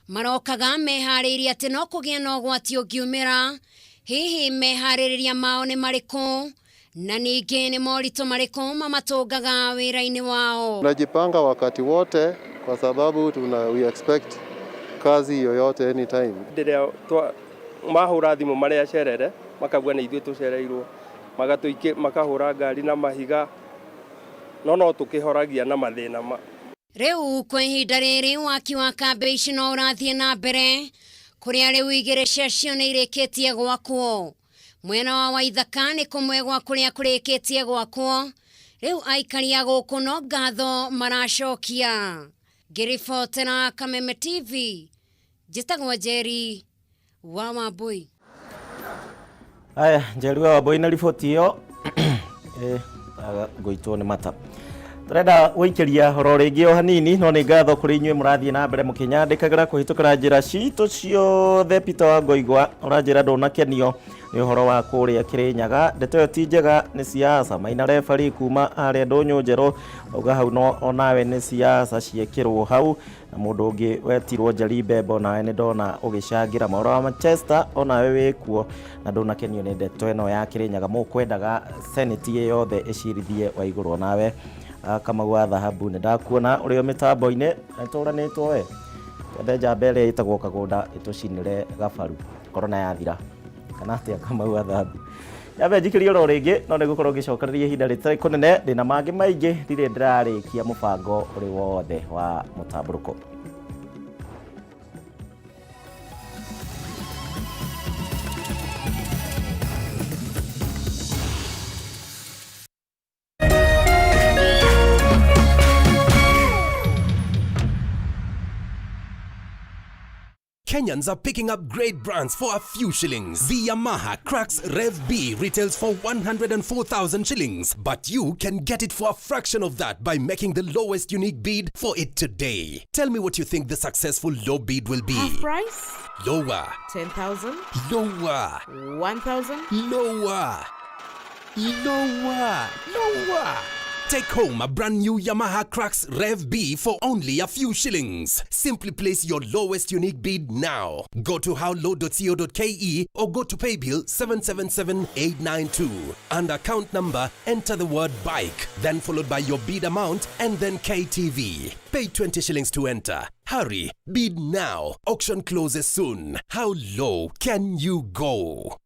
marokaga meharĩirie atĩ no kũgĩe na ũgwati ũngiumĩra, hihi meharĩrĩria mao nĩ marĩkũ, na ningĩ nĩ moritũ marĩkũ mamatũngaga wĩra-inĩ wao. Tunajipanga wakati wote kwa sababu we expect kazi yoyote anytime. Rĩrĩa mahũra thimũ marĩa cerere makauga nĩ ithuĩ tũcereirwo, makahũra ngari na mahiga, no tũkĩhoragia na mathĩna. Rĩu kwa ihinda rĩrĩ waki wa kambĩ ici no ũrathiĩ na mbere, kũrĩa rĩu igĩrĩ ciacio nĩ irĩkĩtie gwakwo. Mwena wa Waithaka nĩ kũmwe gwa kũrĩa kũrĩkĩtie gwakwo, rĩu aikari a gũkũ no ngatho maracokia. Ngĩribotera Kameme TV, njĩtagwo Njeri wa Wambui. Aya, Njeri wa Wambui na riboti ĩyo ngũitwo nĩ mata. Turenda gũikĩria horo rĩngĩ o hanini, no nĩ ngatho kũrĩ inyuĩ mũrathiĩ na mbere mũkĩnyandĩkagĩra kũhĩtũkĩra njĩra citũ ciothe. Peter wa Ngoigwa ũranjĩra ndũnakenio nĩ ũhoro wa kũrĩa Kĩrĩnyaga, ndeto ĩyo ti njega nĩ siasa. Maina referee kuma arĩa Ndũnyũ Njerũ auga hau no onawe nĩ siasa ciekĩrwo hau, na mũndũ ũngĩ wetirwo Njari Mbembe onawe nĩ ndona ũgĩcangĩra maũndũ wa Manchester, onawe wĩkuo na ndũnakenio nĩ ndeto ĩno ya Kĩrĩnyaga. Mũkwendaga senate yothe ĩcirithie wa igũrũ, nawe kama gwa thahabu nĩ ndakuona ũrĩo mĩtambo-inĩ nĩtũranĩtwo we twende njamba ĩrĩa ĩtagwo Kagũnda ĩtũcinĩre gabaru korona yathira kana atĩa kama gwa thahabu. Nyambe njikĩrie oro rĩngĩ, no nĩgũkorwo ngĩcokereria ihinda rĩtarĩ kũnene, ndĩna mangĩ maingĩ ndirĩ ndĩrarĩkia mũbango ũrĩ wothe wa mũtambũrũko. Kenyans are picking up great brands for a few shillings. The Yamaha CRUX REVB retails for 104,000 shillings, but you can get it for a fraction of that by making the lowest unique bid for it today. Tell me what you think the successful low bid will be. Half price? Lower. 10,000? Lower. 1,000? Lower. Lower. Lower. Take home a brand new Yamaha CRUX REVB for only a few shillings. Simply place your lowest unique bid now. Go to howlow.co.ke or go to paybill 777892. And account number, enter the word bike, then followed by your bid amount and then KTV. Pay 20 shillings to enter. Hurry, bid now. Auction closes soon. How low can you go?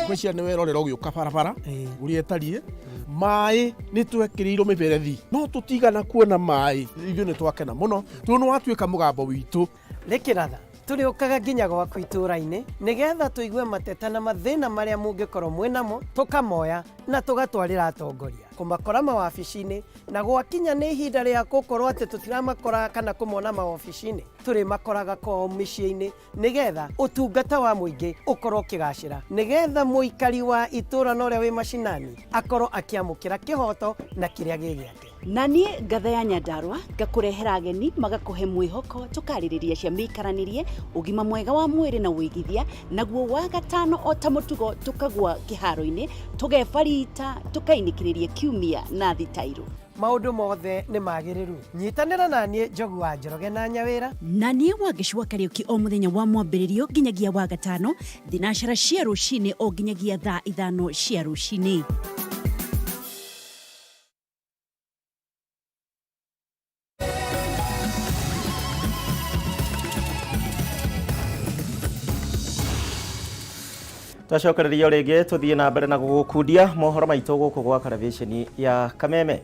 Kwĩcia nĩ werorera ũgĩũka barabara ũrĩa etariĩ maĩ nĩ twekĩrĩirwo mĩberethi no tũtigana kuona maĩ ithuĩ nĩ twakena mũno tondũ watuĩka mũgambo witũ Rĩkĩratha tũrĩũkaga nginya gwaku itũũra-inĩ nĩgetha tũigue mateta na mathĩna marĩa mũngĩkorwo mwĩnamo tũkamoya na tũgatwarĩra atongoria kũmakora mawabici-inĩ na gwakinya nĩ ihinda rĩa gũkorwo atĩ tũtiramakora kana kũmona mawabici-inĩ tũrĩmakoraga kwao mĩciĩ-inĩ nĩgetha ũtungata wa mũingĩ ũkorwo ũkĩgacĩra nĩgetha mũikari wa itũũra na ũrĩa wĩ macinani akorwo akĩamũkĩra kĩhoto na kĩrĩa gĩgĩake. Na niĩ ngatha ya Nyandarua ngakũrehera ageni magakũhe mwĩhoko tũkarĩrĩria cia mĩikaranĩrie ũgima mwega wa mwĩrĩ na wĩigithia naguo wa gatano o ta mũtugo tũkagwa kĩharo-inĩ tũgebarita tũkainĩkĩrĩria kiumia na thitairũ. Maũndũ mothe nĩ magĩrĩru. Nyitanĩra na niĩ Njogu wa Njoroge na Nyawĩra. Na niĩ Wangĩcua Kariũki o mũthenya wa mwambĩrĩrio nginyagia wa gatano thinacara cia rũcinĩ o nginyagia thaa 5 cia rũcinĩ. Twacokereria rĩngĩ tũthiĩ na mbere na gũgũkundia mohoro maitũ gũkũ gwa televisheni ya Kameme.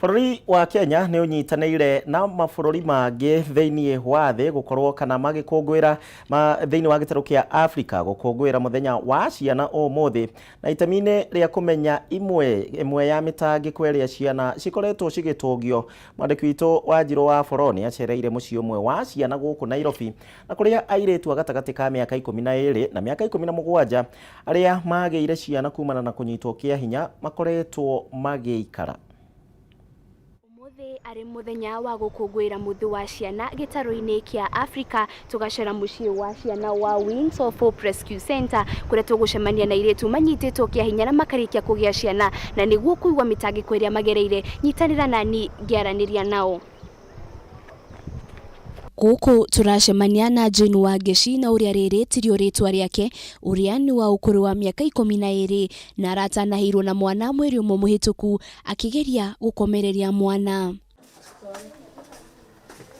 Bũrũri wa Kenya nĩ ũnyitanĩire na mabũrũri mangĩ thĩinĩ wa thĩ gũkorwo kana magĩkũngũĩra thĩinĩ wa gĩtarũ kĩa Africa gũkũngũĩra mũthenya wa ciana ũmũthĩ na itemi-inĩ rĩa kũmenya imwe ya mĩtangĩko ĩrĩa ciana cikoretwo cigĩtũngio. Mwandĩki witũ Wanjirũ wa Foroni acereire mũciĩ ũmwe wa ciana gũkũ Nairobi na kũrĩa airĩtu gatagatĩ ka mĩaka 12 na mĩaka 17 arĩa magĩire ciana kumana na kũnyitwo kĩa hinya makoretwo magĩikara. Arĩ mũthenya wa gũkũngũĩra mũthĩ wa ciana gĩtarũ-inĩ kĩa Africa tũgacera mũciĩ wa ciana wa Wings of Hope Rescue Center kũrĩa tũgũcemania na airĩtu manyitĩtwo kĩa hinya na makarĩkia kũgĩa ciana na nĩguo kũigua mĩtangĩko ĩrĩa magereire nyitanĩra nani ngĩaranĩria nao. Gũkũ tũracemania na Jane Wangeci na ũrĩa rĩrĩtirio rĩtwa rĩake ũrĩa nĩ wa ũkũrũ wa mĩaka 12 na aratanahĩirwo na mwana mweri ũmwe mũhĩtũku akĩgeria gũkomereria mwana.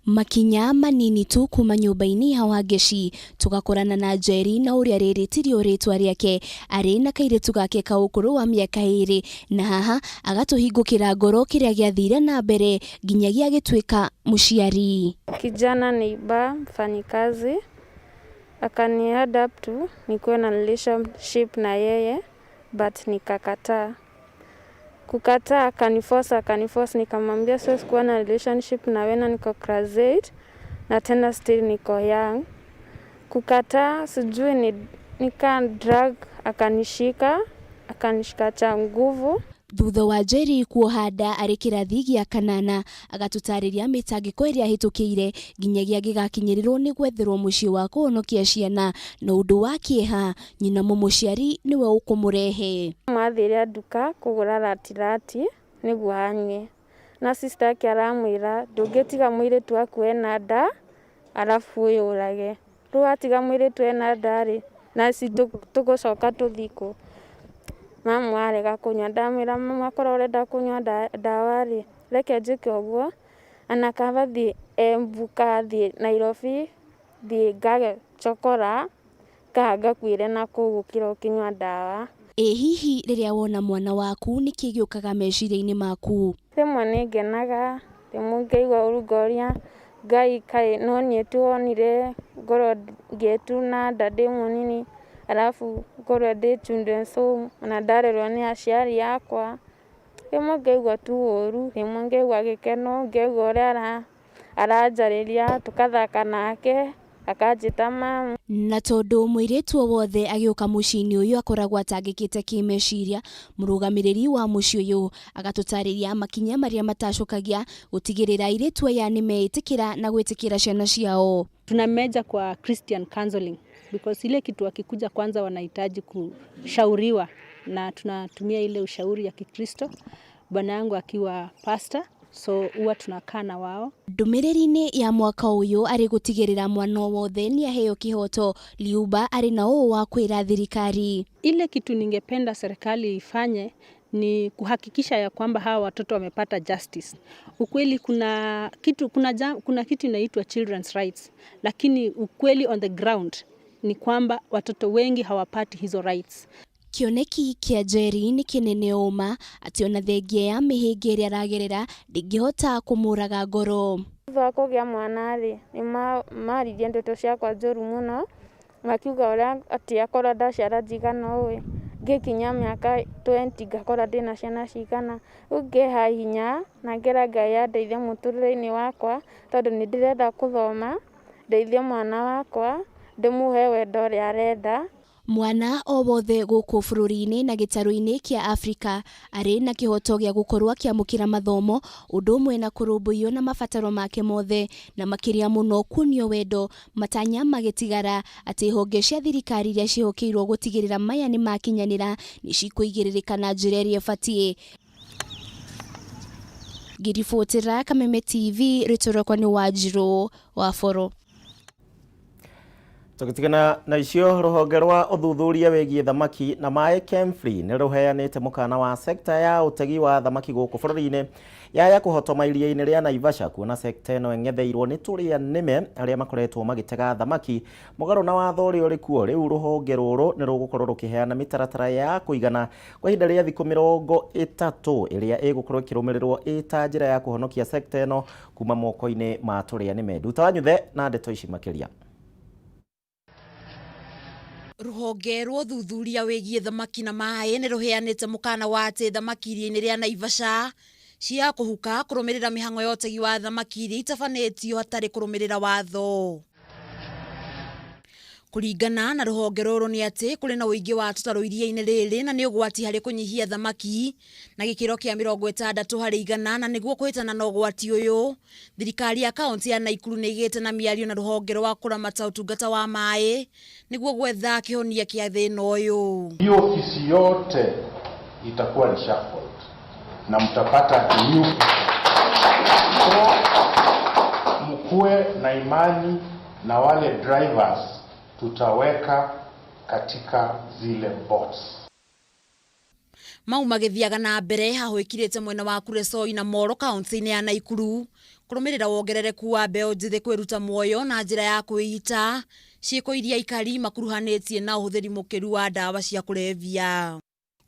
Makinya manini tu kuma nyũmba-inĩ ya Wangeci tugakorana na Jerry na ũrĩa rĩrĩtirio rĩtwa rĩake arĩ na kairĩtu gake ka ũkũrũ wa mĩaka 2 na haha agatũhingũkĩra ngoro kĩrĩa gĩathire na mbere nginyagia gĩtuĩka mũciari. Kijana neighbor mfanyikazi akaniada up to nikuwe na relationship na yeye but nikakataa. Kukataa akaniforce nikamwambia siwezi kuwa na relationship na wewe na niko class 8 na tena still niko young. Kukataa sijui nika drug akanishika cha nguvu. Thutha wa Jerry kuohanda arĩ kĩrathi gĩa kanana agatũtarĩria mĩtangĩko ĩrĩa ahĩtũkĩire nginyagia gĩgakinyĩrĩrwo nĩ gwetherwo mũciĩ wa kũhonokia ciana na ũndũ wa kĩeha nyina mũmũciari nĩwe ũkũmũrehe. Mathire nduka kũgũra ratirati nĩguo anyue na sister yake aramwĩra ndũngĩtiga mũirĩtu waku ena nda arabu ũyũrage. Rĩu atiga mũirĩtu ena nda rĩ na tũgũcoka tũthikũ. Mama arega kunywa ndamwĩra mama korwo ũrenda kunywa ndawa rĩ reke njĩke ũguo anakaba thiĩ mbuka thiĩ Nairobi thiĩ ngage chokora ngakuĩre na kũu gũkĩra ũkĩnywa ndawa. Ĩ hihi rĩrĩa wona mwana waku nĩkĩ gĩũkaga meciria-inĩ maku? Rĩmwe nĩngenaga rĩmwe ngaigua ũru ngoria Ngai kaĩ no niĩ tu wonire ngorwo ngĩtuna nda ndĩ mũnini arabu ngorwo ndĩ children's home na ndarerwo nĩ aciari akwa. Rĩmwe ngaigua tu ũru rĩmwe ngaigua gĩkeno ngaigua ũrĩa aranjarĩria tũkathaka nake akanjĩta mama. Na tondũ mũirĩtu o wothe agĩũka mũciĩ-inĩ ũyũ akoragwo atangĩkĩte kĩmeciria, mũrũgamĩrĩri wa mũciĩ ũyũ agatũtarĩria makinya marĩa matacokagia gũtigĩrĩra airĩtu aya nĩmeĩtĩkĩra na gwĩtĩkĩra ciana ciao. Tunameja kwa Christian counseling because ile kitu wakikuja kwanza wanahitaji kushauriwa na tunatumia ile ushauri ya Kikristo. Bwana yangu akiwa pastor so huwa tunakaa na wao. Ndũmĩrĩri-inĩ ya mwaka ũyũ arĩ gũtigĩrĩra mwana wothe nĩ aheo kĩhoto. Liuba arĩ na ũũ wa kwĩra thirikari. Ile kitu ningependa serikali ifanye ni kuhakikisha ya kwamba hawa watoto wamepata justice. Ukweli kuna kitu inaitwa children's rights, lakini ukweli on the ground ni kwamba watoto wengi hawapati hizo rights. Kĩoneki kĩa Jerry nĩ kĩnene ũma atĩ ona thengia ya mĩhĩnga ĩrĩa aragerera ndĩngĩhota kũmũraga ngoro. Thutha wa kũgĩa mwana rĩ nĩmaririe ndeto ciakwa njũru mũno makiuga ũrĩa atĩ akorwo ndaciara njigana ũĩ ngĩkinya mĩaka 20 ngakora ndĩna ciana cigana. Rĩu ngĩha hinya na ngera Ngai andeithie mũtũrĩre-inĩ wakwa tondũ nĩ ndĩrenda gũthoma ndeithie mwana wakwa ndĩmũhe wendo ũrĩa arenda. Mwana o wothe gũkũ bũrũri-inĩ na gĩtarũ-inĩ kĩa Afrika arĩ na kĩhoto gĩa gũkorwo akĩamũkĩra mathomo ũndũ ũmwe na kũrũmbũiyo na mabataro make mothe na makĩria mũno kuonio wendo, matanya magĩtigara atĩ honge cia thirikari iria ciĩhokeirwo gũtigĩrĩra maya nĩ makinyanĩra nĩ cikũigĩrĩrĩka na njĩra ĩrĩa ĩbatiĩ. Ngĩribotera Kameme TV rĩtũrũkwo nĩ Wanjirũ wa Boro. Tukitigana na icio rũhonge rwa ũthuthuria wĩgiĩ thamaki na maĩ Kemfree nĩ rũheanĩte mũkana wa sekta ya ũtegi wa thamaki gũkũ bũrũri-inĩ ya kũhotoma iria-inĩ rĩa Naivasha kuona sekta ĩno eng'etheirwo nĩ tũrĩa nĩme arĩa makoretwo magĩtega thamaki mũgarũ na watho ũrĩa ũrĩ kuo. Rĩu rũhonge rũrũ nĩ rũgũkorwo rũkĩheana mĩtaratara ya kũigana kwa ihinda rĩa thikũ 30 ĩrĩa ĩgũkorwo ĩkĩrũmĩrĩrwo ĩta njĩra ya kũhonokia sekta ĩno kuma moko-inĩ ma tũrĩa nĩme. Nduta Wanyuthe na ndeto ici makĩria. Rũhonge rwa ũthuthuria wĩgiĩ thamaki na maĩ nĩ rũheanĩte mũkana wa atĩ thamaki iria-inĩ rĩa Naivasha cia kũhuka kũrũmĩrĩra mĩhang'o ya ũtegi wa thamaki iria itabanĩtio hatarĩ kũrũmĩrĩra watho. Kũringana na rũhonge rũrũ nĩ atĩ kũrĩ na ũingĩ wa tũtarũ iria-inĩ rĩrĩ na nĩ ũgwati harĩ kũnyihia thamaki na gĩkĩro kĩa 60% na nĩguo kũhĩtana na ũgwati ũyũ thirikari ya kaunti ya Naikuru nĩ ĩgĩte na mĩario na rũhonge rwa kũramata ũtungata wa maĩ nĩguo gwetha kĩhonia kĩa thĩna ũyũ. Hiyo ofisi yote itakuwa reshuffled na mtapata new. So mkuwe na imani na wale drivers tutaweka katika zile bots. Mau magĩthiaga na mbere hahũĩkirĩte mwena wa Kuresoi na Moro kaunti-inĩ ya Naikuru kũrũmĩrĩra wongerereku wa mbeũ njĩthĩ kwĩruta muoyo na njĩra ya kwĩita ciĩko iria ikari makuruhanĩtie na ũhũthĩri mũkĩru wa ndawa cia kũrebia.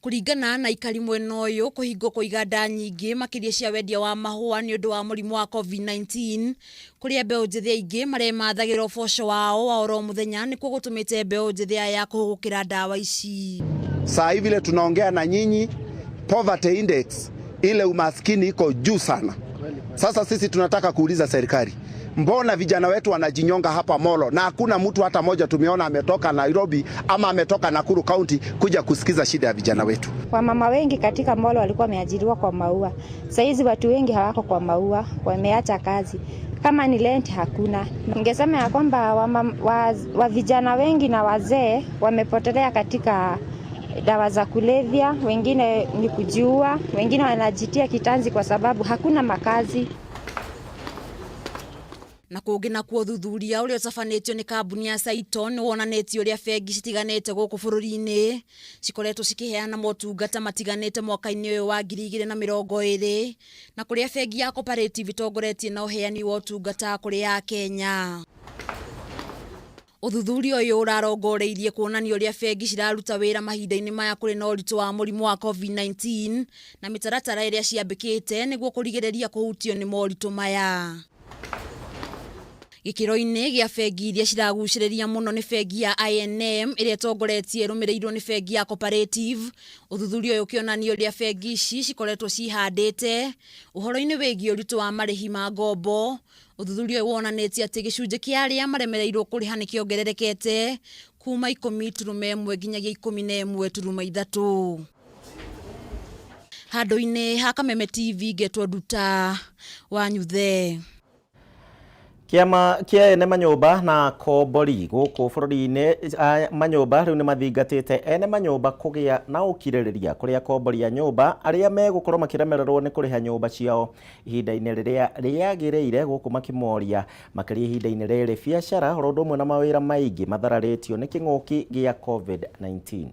Kũringana na ikari mwena ũyũ kũhingwo kwa iganda nyingĩ makĩria cia wendia wa mahũa nĩ ũndũ wa mũrimũ wa COVID-19 kũrĩa mbeũ njĩthĩ aingĩ maremathagĩra ũboco wao wa oro mũthenya nĩkuo gũtũmĩte mbeũ njĩthĩ aya kũhũgũkĩra ndawa ici. Saa hivi vile tunaongea na nyinyi, poverty index ile umaskini iko juu sana. Sasa sisi tunataka kuuliza serikali, mbona vijana wetu wanajinyonga hapa Molo na hakuna mtu hata moja tumeona ametoka Nairobi ama ametoka Nakuru County kuja kusikiza shida ya vijana wetu? Wamama wengi katika Molo walikuwa wameajiriwa kwa maua. Sasa hizi watu wengi hawako kwa maua, wameacha kazi. Kama ni rent hakuna. Ningesema ya kwamba wa vijana wengi na wazee wamepotelea katika dawa za kulevya, wengine ni kujiua, wengine wanajitia kitanzi kwa sababu hakuna makazi. Na kungi na kuothuthuria uria utafanitio ni kambuni ya Saiton wonanitio uria bengi citiganite guku bururi-ini cikoretwo cikiheana motungata matiganite mwaka-ini uyu wa 2020 na kuria bengi ya Cooperative itongoretie na uheani wa utungata kuri ya Kenya. Uthuthuria uyu urarongoreirie kuonania uria bengi ciraruta wira mahinda-ini maya kuri na uritu wa murimu wa COVID-19 na mitaratara iria ciambikite niguo kurigiriria kuhutio ni moritu maya. Gikiro-ini gia bengi iria ciraguciriria muno ni bengi ya INM iria tongoretie rumireirwo ni bengi ya Cooperative. Uthuthuria uyu ukionania uria bengi ici cikoretwo cihandite uhoro-ini wigie uritu wa marihi ma ngombo. Uthuthuria uyu wonanitie ati gicunji kia aria maremereirwo kuriha ni kiongererekete kuma 10.1 nginyagia 11.3. Handu-ini ha Kameme TV getwo Nduta wa Nyuthe. Kiama kia ene manyumba na kombori guku bururi-ini manyumba riu ni mathingatite ene manyumba kugia na ukiririria kuria kombori ya nyumba aria megukorwo makiremererwo ni kuriha nyumba ciao ihinda-ini riria riagiriire guku makimoria makiria ihinda-ini riri biacara horo ndumwe na mawira maingi mathararitio ni king'uki gia COVID-19.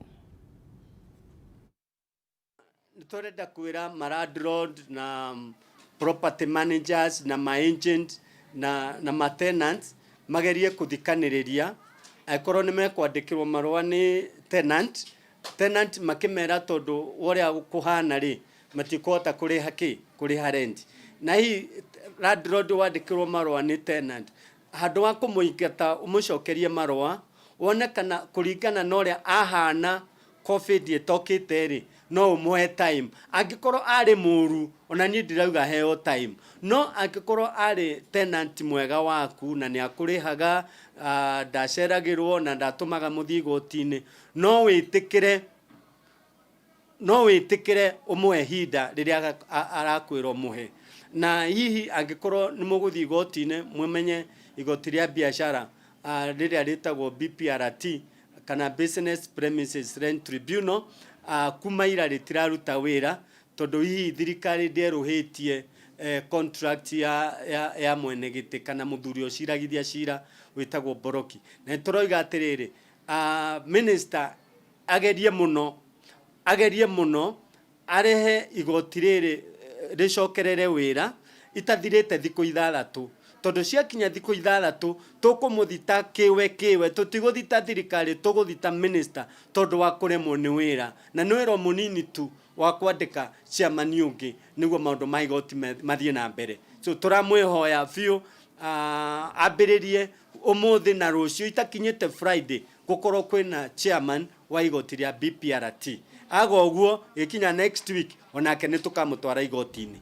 Nitorenda kwira landlord na property managers na ma agent na ma tenants magerie kuthikaniriria akorwo ni mekwandikirwo marua ni tenant makimera tondu uria kuhana ri matikota kuriha rent na hi landlord wandikirwo marua ni tenant handu wa kumuingata umucokerie marua wone kana kuringana na uria ahana COVID itokite ri no umuhe time angikorwo ari muru ona ni ndirauga heo time no angikorwo ari tenant mwega waku na ni akurihaga ndaceragirwo na ndatumaga muthigoti-ini no witikire umwe hinda riria arakwirwo muhe na hihi angikorwo ni muguthi igoti-ini mwemenye igoti ria biashara riria ritagwo BPRT kana Business Premises Rent Tribunal kuma ira ritiraruta wira tondu hihi thirikari ndieruhitie contract ya mwene giti kana muthuri ociragithia cira witagwo Boroki na turoiga atiriri minister agerie muno arehe igoti riri ricokerere wira itathirite thiku 6 tondu ciakinya thiku 6 tukumuthita kiwe tutiguthita thirikari tuguthita minister tondu wa kuremwo ni wira na ni wira munini tu wa kwandika chairman ungi niguo maundu ma igoti mathie na mbere so turamwihoya biu ambiririe umuthi na rucio itakinyite Friday gukorwo kwina chairman wa igoti ria BPRT ago guo ikinya next week onake ni tukamutwara igoti-ini.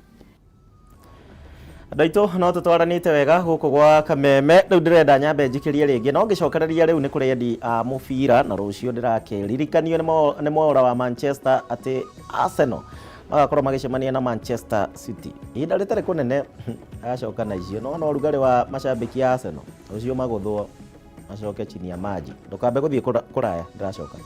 Ndaito no tutwaranite wega guku gwa Kameme riu ndirenda nyambe njikirie ringi no ngicokereria riu ni kurendi mubira na rucio ndirakiririkanio ni mwora wa Manchester ati Arsenal magakorwo magicemania na Manchester City ihinda ritari kunene agacoka na icio no rugari wa macambiki ya Arsenal rucio maguthwo macoke chini ya maji ndukambe guthie kuraya ndiracoka.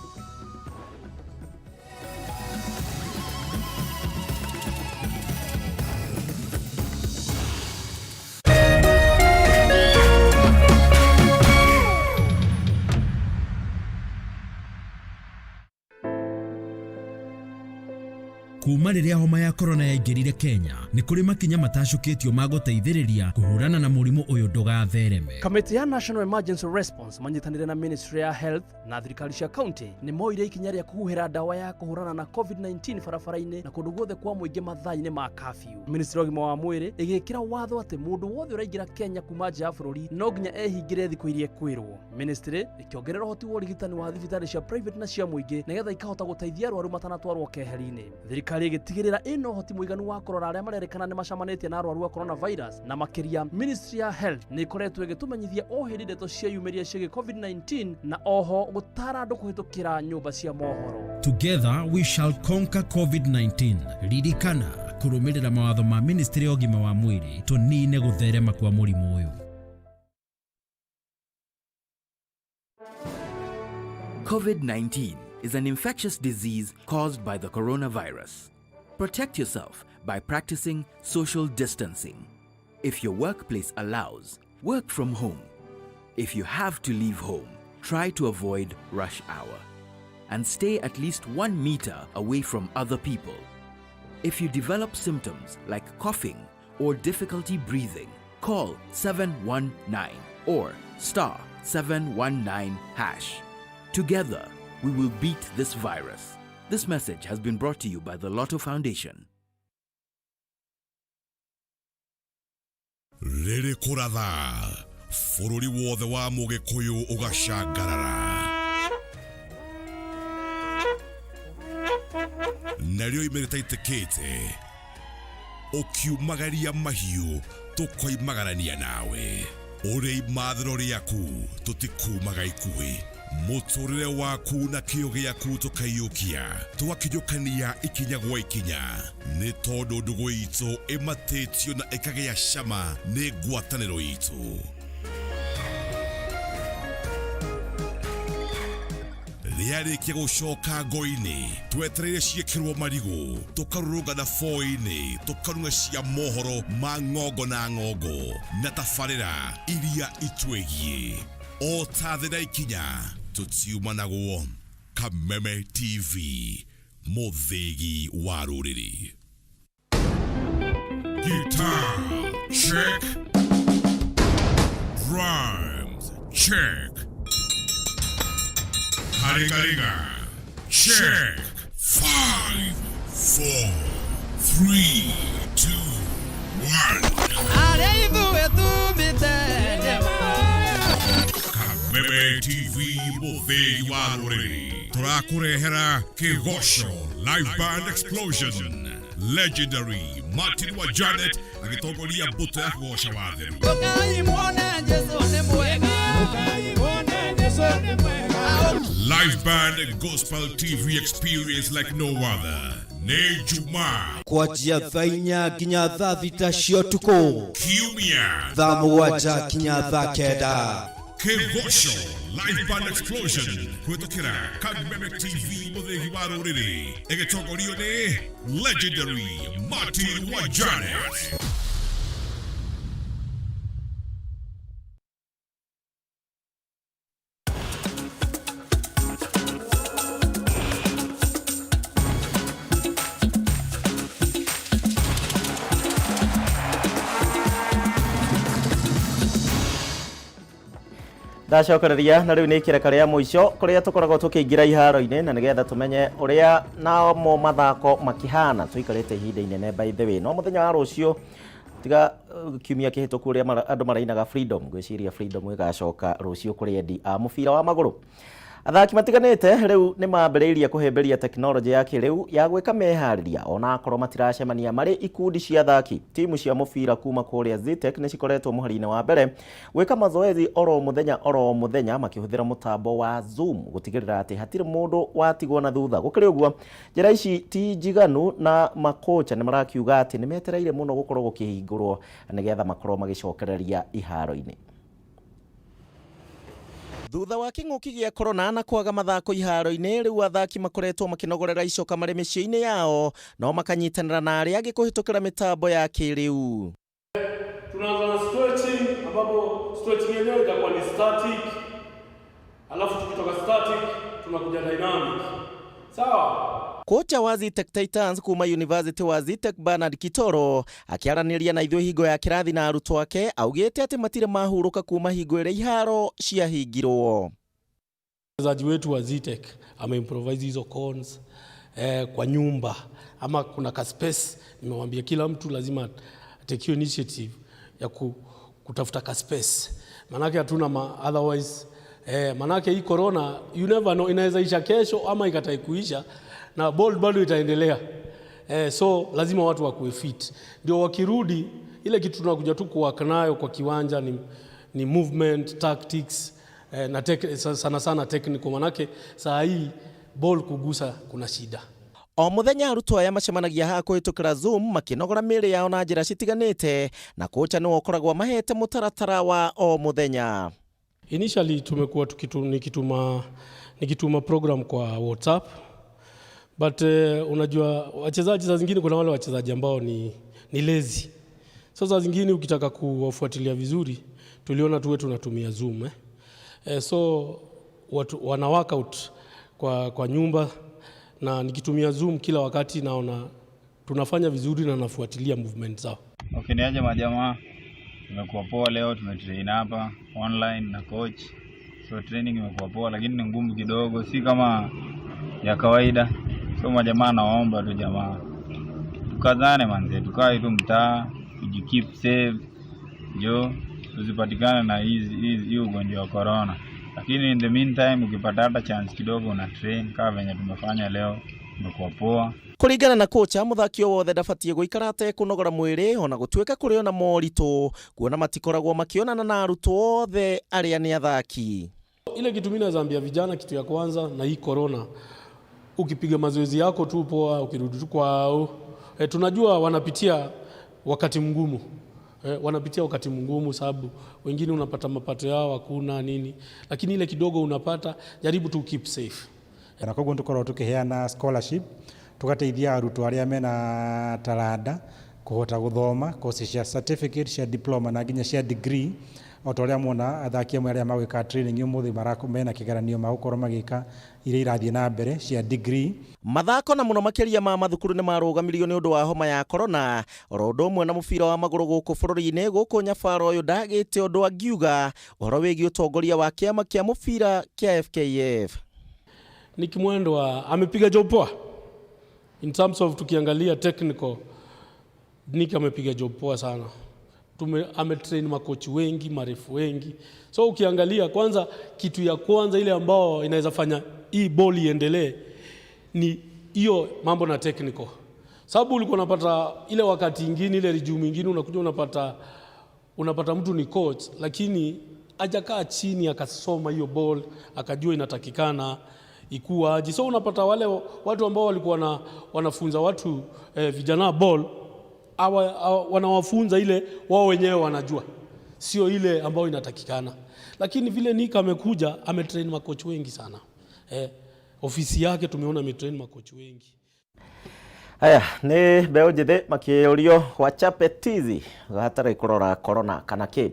Kuma riria homa ya corona yaingirire Kenya ni kuri makinya matacukitio ma guteithiriria kuhurana na murimu uyu ndugathereme. Kamiti ya National Emergency Response manyitanire na Ministry ya Health na thirikari cia county ni moire ikinya ria kuhuhira dawa ya kuhurana na COVID-19 barabara-ini na kundu guothe kwa muingi mathaa-ini ma curfew. Ministry ya Ugima wa Mwiri igikira watho ati mundu wothe uraingira Kenya kuma nja ya bururi no nginya ehingire thiku iria kwirwo. Ministry ikiongerera hoti wa urigitani wa thibitari cia private na cia muingi nigetha ikahota guteithia arwaru matanatwarwo keheri-ini. Thirikari thirikari igitigirira ino hoti muiganu wa korora aria marerekana ni macamanetie na arwaru wa coronavirus na makiria Ministry ya Health ni ikoretwo igitumenyithia o hindi ndeto cia yumiria cia COVID-19 na oho gutara andu kuhitukira nyumba cia mohoro. Together we shall conquer COVID-19. Ririkana kurumirira mawatho ma Ministry ya Ugima wa Mwiri tunine gutherema kwa murimu uyu. COVID-19 is an infectious disease caused by the coronavirus. Protect yourself by practicing social distancing. If your workplace allows, work from home. If you have to leave home, try to avoid rush hour and stay at least 1 meter away from other people. If you develop symptoms like coughing or difficulty breathing, call 719 or *719#. Together, we will beat this virus. This message has been brought to you by the Lotto Foundation. Rere kuratha fururi wothe wa mugikuyu ugashangarara nario imereta itekete ukiumagaria mahiu tukoimagarania nawe uri mathiro riaku tutikumaga ikuhi muturire waku na kio giaku tukaiyukia twakijukania ikinya gwa ikinya ni tondu ndugu itu imatetio na ikagia shama ni ngwataniro itu riarikia gucoka ngoini twetereire ciekirwo marigu tukaruruga na foini tukarunga cia mohoro ma ngongo na tafarira iria itwegie o tathira ikinya tutiuma naguo. Kameme TV, muthigi wa ruriri. Guitar check, drums check, Hariga check. 5, 4, 3, 2, 1. Kameme TV muthigi wa ruriri. Turakurehera Kigosho Live Band Explosion. Legendary Martin wa Janet agitongoria mbuto ya kugosha watheru. Live Band and Gospel TV experience like no other. Ne Juma kuanzia thaa 4 nginya thaa 6 cia ũtukũ. Kiumia thaa 7 nginya thaa 9. Kigosho Live Band Explosion kuhetũkĩra Kameme TV muthigi wa rũrĩrĩ ĩgĩtongorio nĩ Legendary Martin wa Janet. Ndacokereria na riu ni ikireka ria muico kuria tukoragwo tukiingira iharo-ini na nigetha tumenye uria namo mathako makihana tuikarite ihinda inene. By the way, no muthenya wa rucio tiga kiumia kihituku uria andu marainaga freedom, gwiciria freedom igacoka rucio kuri endi a mubira wa maguru. Athaki matiganite riu ni mambiriirie kuhemberia teknology ya kiriu ya gwika mehariria ona akorwo matiracemania mari ikundi cia athaki. Timu cia mubira kuma kuria Zitek ni cikoretwo muhari-ini wa mbere gwika mazoezi oro muthenya makihuthira mutambo wa Zoom gutigirira ati hatiri mundu watigwo na thutha. Gukiri uguo njira ici ti njiganu na makocha ni marakiuga ati ni metereire muno gukorwo gukihingurwo nigetha makorwo magicokereria iharo-ini. Thutha wa king'uki gia corona na kwaga mathako iharo-ini riu athaki makoretwo makinogorera icoka mari micii-ini yao no makanyitanira na aria angi kuhitukira mitambo ya kiriu. Tunaanza na stretching ambapo stretching yenyewe itakuwa ni static, alafu tukitoka static tunakuja dynamic. Sawa? Kocha wa Zitek Titans kuma University wa Zitek Bernard Kitoro akiaraniria na ithuĩ hingo ya kirathi na arutwo ake augite ati matire mahuruka kuma hingo ĩrĩa iharo ciahingirwo. Mchezaji wetu wa Zitek ameimprovise hizo cones kwa nyumba ama kuna ka space. Nimemwambia kila mtu lazima take initiative ya kutafuta ka space, manake hatuna otherwise manake hii corona you never know, inaweza isha kesho ama ikatai kuisha na ball bado itaendelea. So lazima watu wakuwe fit. Ndio wakirudi ile kitu tunakuja tu kuwaka nayo kwa kiwanja ni movement, tactics na sana sana technical, manake saa hii ball kugusa kuna shida. O muthenya arutwo aya macemanagia haha kuhitukira Zoom makinogora mĩĩrĩ yao na njĩra citiganĩte, na kocha nĩwe ũkoragwo mahete mũtaratara wa o muthenya. Initially tumekuwa nikituma program kwa WhatsApp, but unajua wachezaji saa zingine kuna wale wachezaji ambao ni lazy. Sasa zingine ukitaka kuwafuatilia vizuri tuliona tuwe tunatumia Zoom so watu wana workout kwa nyumba, na nikitumia Zoom kila wakati naona tunafanya vizuri na nafuatilia movement zao. Okay, niaje majamaa, tumekuwa poa leo, tumetrain hapa online na coach. So training imekuwa poa lakini ni ngumu kidogo, si kama ya kawaida. So majamaa naomba tu jamaa tukazane manze, tukae tu mtaa, tujikeep safe, tusipatikane na hizi ugonjwa wa corona. Lakini in the meantime ukipata hata chance kidogo na train kama venye tumefanya leo, imekuwa poa. Kuringana na kocha, muthaki wothe ndabatie guikara atekunogora mwĩrĩ ona gũtuĩka kũrĩ ona moritũ, kuona matikoragwo makionana na arutwo othe arĩa nĩ athaki. Ile kitu mimi naambia vijana, kitu ya kwanza na hii corona, ukipiga mazoezi yako tu poa, ukirudi tu kwao, tunajua wanapitia wakati mgumu. Wanapitia wakati mgumu sababu wengine unapata mapato yao hakuna nini, lakini ile kidogo unapata, jaribu tu keep safe. Na koguo tukorwo tukiheana scholarship tugateithia arutwo arĩa mena talanda kuhota guthoma courses cia certificate cia diploma na nginya cia degree. Otoria muona athaki amwe arĩa magwĩka training umuthi mena kigeranio magũkorwo magĩka iria irathiĩ na mbere cia degree. Mathako na muno makĩria ma mathukuru nĩ marũgamirio nĩ ũndũ wa homa ya corona, oro ũndũ ũmwe na mũbira wa magũrũ gũkũ bũrũri-inĩ. Gũkũ nyabara ũyũ ndagĩte ũndũ angiuga ũhoro wĩgiĩ ũtongoria wa kĩama kĩa mũbira kĩa FKF. Nick Mwendwa amepiga job poa. In terms of tukiangalia technical, Nick amepiga job poa sana. Ametrain makochi wengi, marefu wengi. So ukiangalia kwanza, kitu ya kwanza ile ambao inaweza fanya hii ball iendelee ni hiyo mambo na technical. Sababu ulikuwa unapata ile wakati mwingine ile regime mwingine unakuja unapata mtu ni coach lakini hajakaa chini akasoma hiyo ball akajua inatakikana ikuaje. So unapata wale watu ambao walikuwa wanafunza watu vijana ball wanawafunza ile wao wenyewe wanajua, sio ile ambayo inatakikana. Lakini vile Nick amekuja ametrain makochi wengi sana. Ofisi yake tumeona ametrain makochi wengi. Haya ni mbeũ njĩthĩ makĩũrio wachape tizi hatarĩ kũrora corona kana kĩ.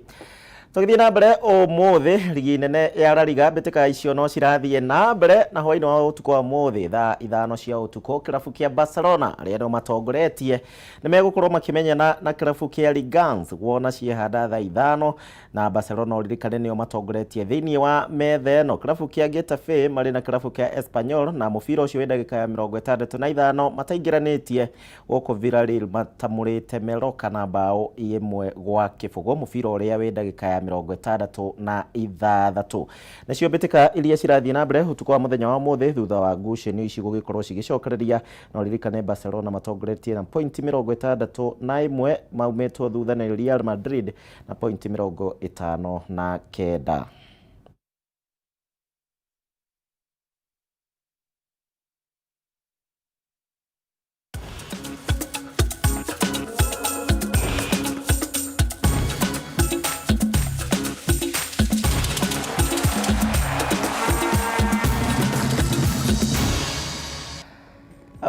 Tũgĩthiĩ na mbere ũmũthĩ ligi nene ya La Liga mbĩtĩka icio no cirathiĩ na mbere, na hwaĩ-inĩ wa ũtukũ wa ũmũthĩ thaa 5 cia ũtukũ kĩrabu kĩa Barcelona arĩa nĩo matongoretie nĩ megũkorwo makĩmenyana na kĩrabu kĩa Ligans wona ciehanda thaa 5, na Barcelona ũririkane nĩo matongoretie thĩinĩ wa metha ĩno. Kĩrabu kĩa Getafe marĩ na kĩrabu kĩa Espanyol, na mũbira ũcio wĩ ndagĩka ya 65 mataingĩranĩtie gũkũ Villarreal matamũrĩte Meroka na mbaũ 1-0 mũbira ũrĩa wĩ ndagĩka ya 66. Nacio mbĩtĩka iria cirathiĩ na mbere ũtukũ wa mũthenya wa ũmũthĩ thutha wa ngucanio ici gũgĩkorwo cigĩcokereria, na ũririkane Barcelona matongoretie na point 61 maumĩtwo thutha na Real Madrid na point 59.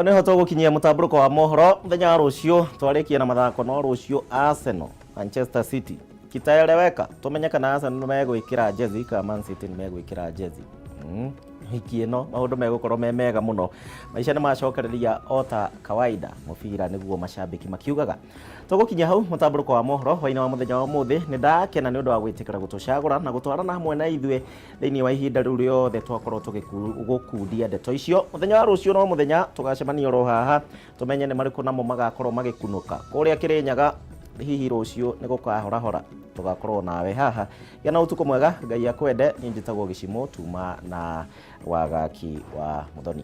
Nĩ ho tũgũkinyia mũtambũrũko wa mohoro mũthenya wa rũciũ. Twarĩkia na mathako no rũciũ Arsenal Manchester City kitaeleweka, tumenye kana Arsenal nĩ megwĩkĩra jezi kana Man City nĩ megwĩkĩra jezi. Hiki ĩno maũndũ megũkorwo me mega mũno, maica nĩ macokereria ota kawaida mũbira nĩguo macambĩki makiugaga. Tũgũkinya hau mũtambũrũko wa mohoro hwaĩ-inĩ wa mũthenya wa ũmũthĩ. Nĩ ndakena nĩ ũndũ wa gwĩtĩkĩra gũtũcagũra na gũtwarana hamwe na ithuĩ thĩinĩ wa ihinda rĩu rĩothe twakorwo tũgĩkundia ndeto icio. Mũthenya wa rũciũ no mũthenya tũgacemania oro haha tũmenye nĩ marĩkũ namo magakorwo magĩkunũka kũrĩa Kĩrĩnyaga. Hihi rũciũ nĩ gũkahora tugakorwo nawe haha. Gĩa na ũtukũ mwega, Ngai akwende. Niĩ njĩtagwo Gĩcimo Tuma na wagaki wa Mũthoni.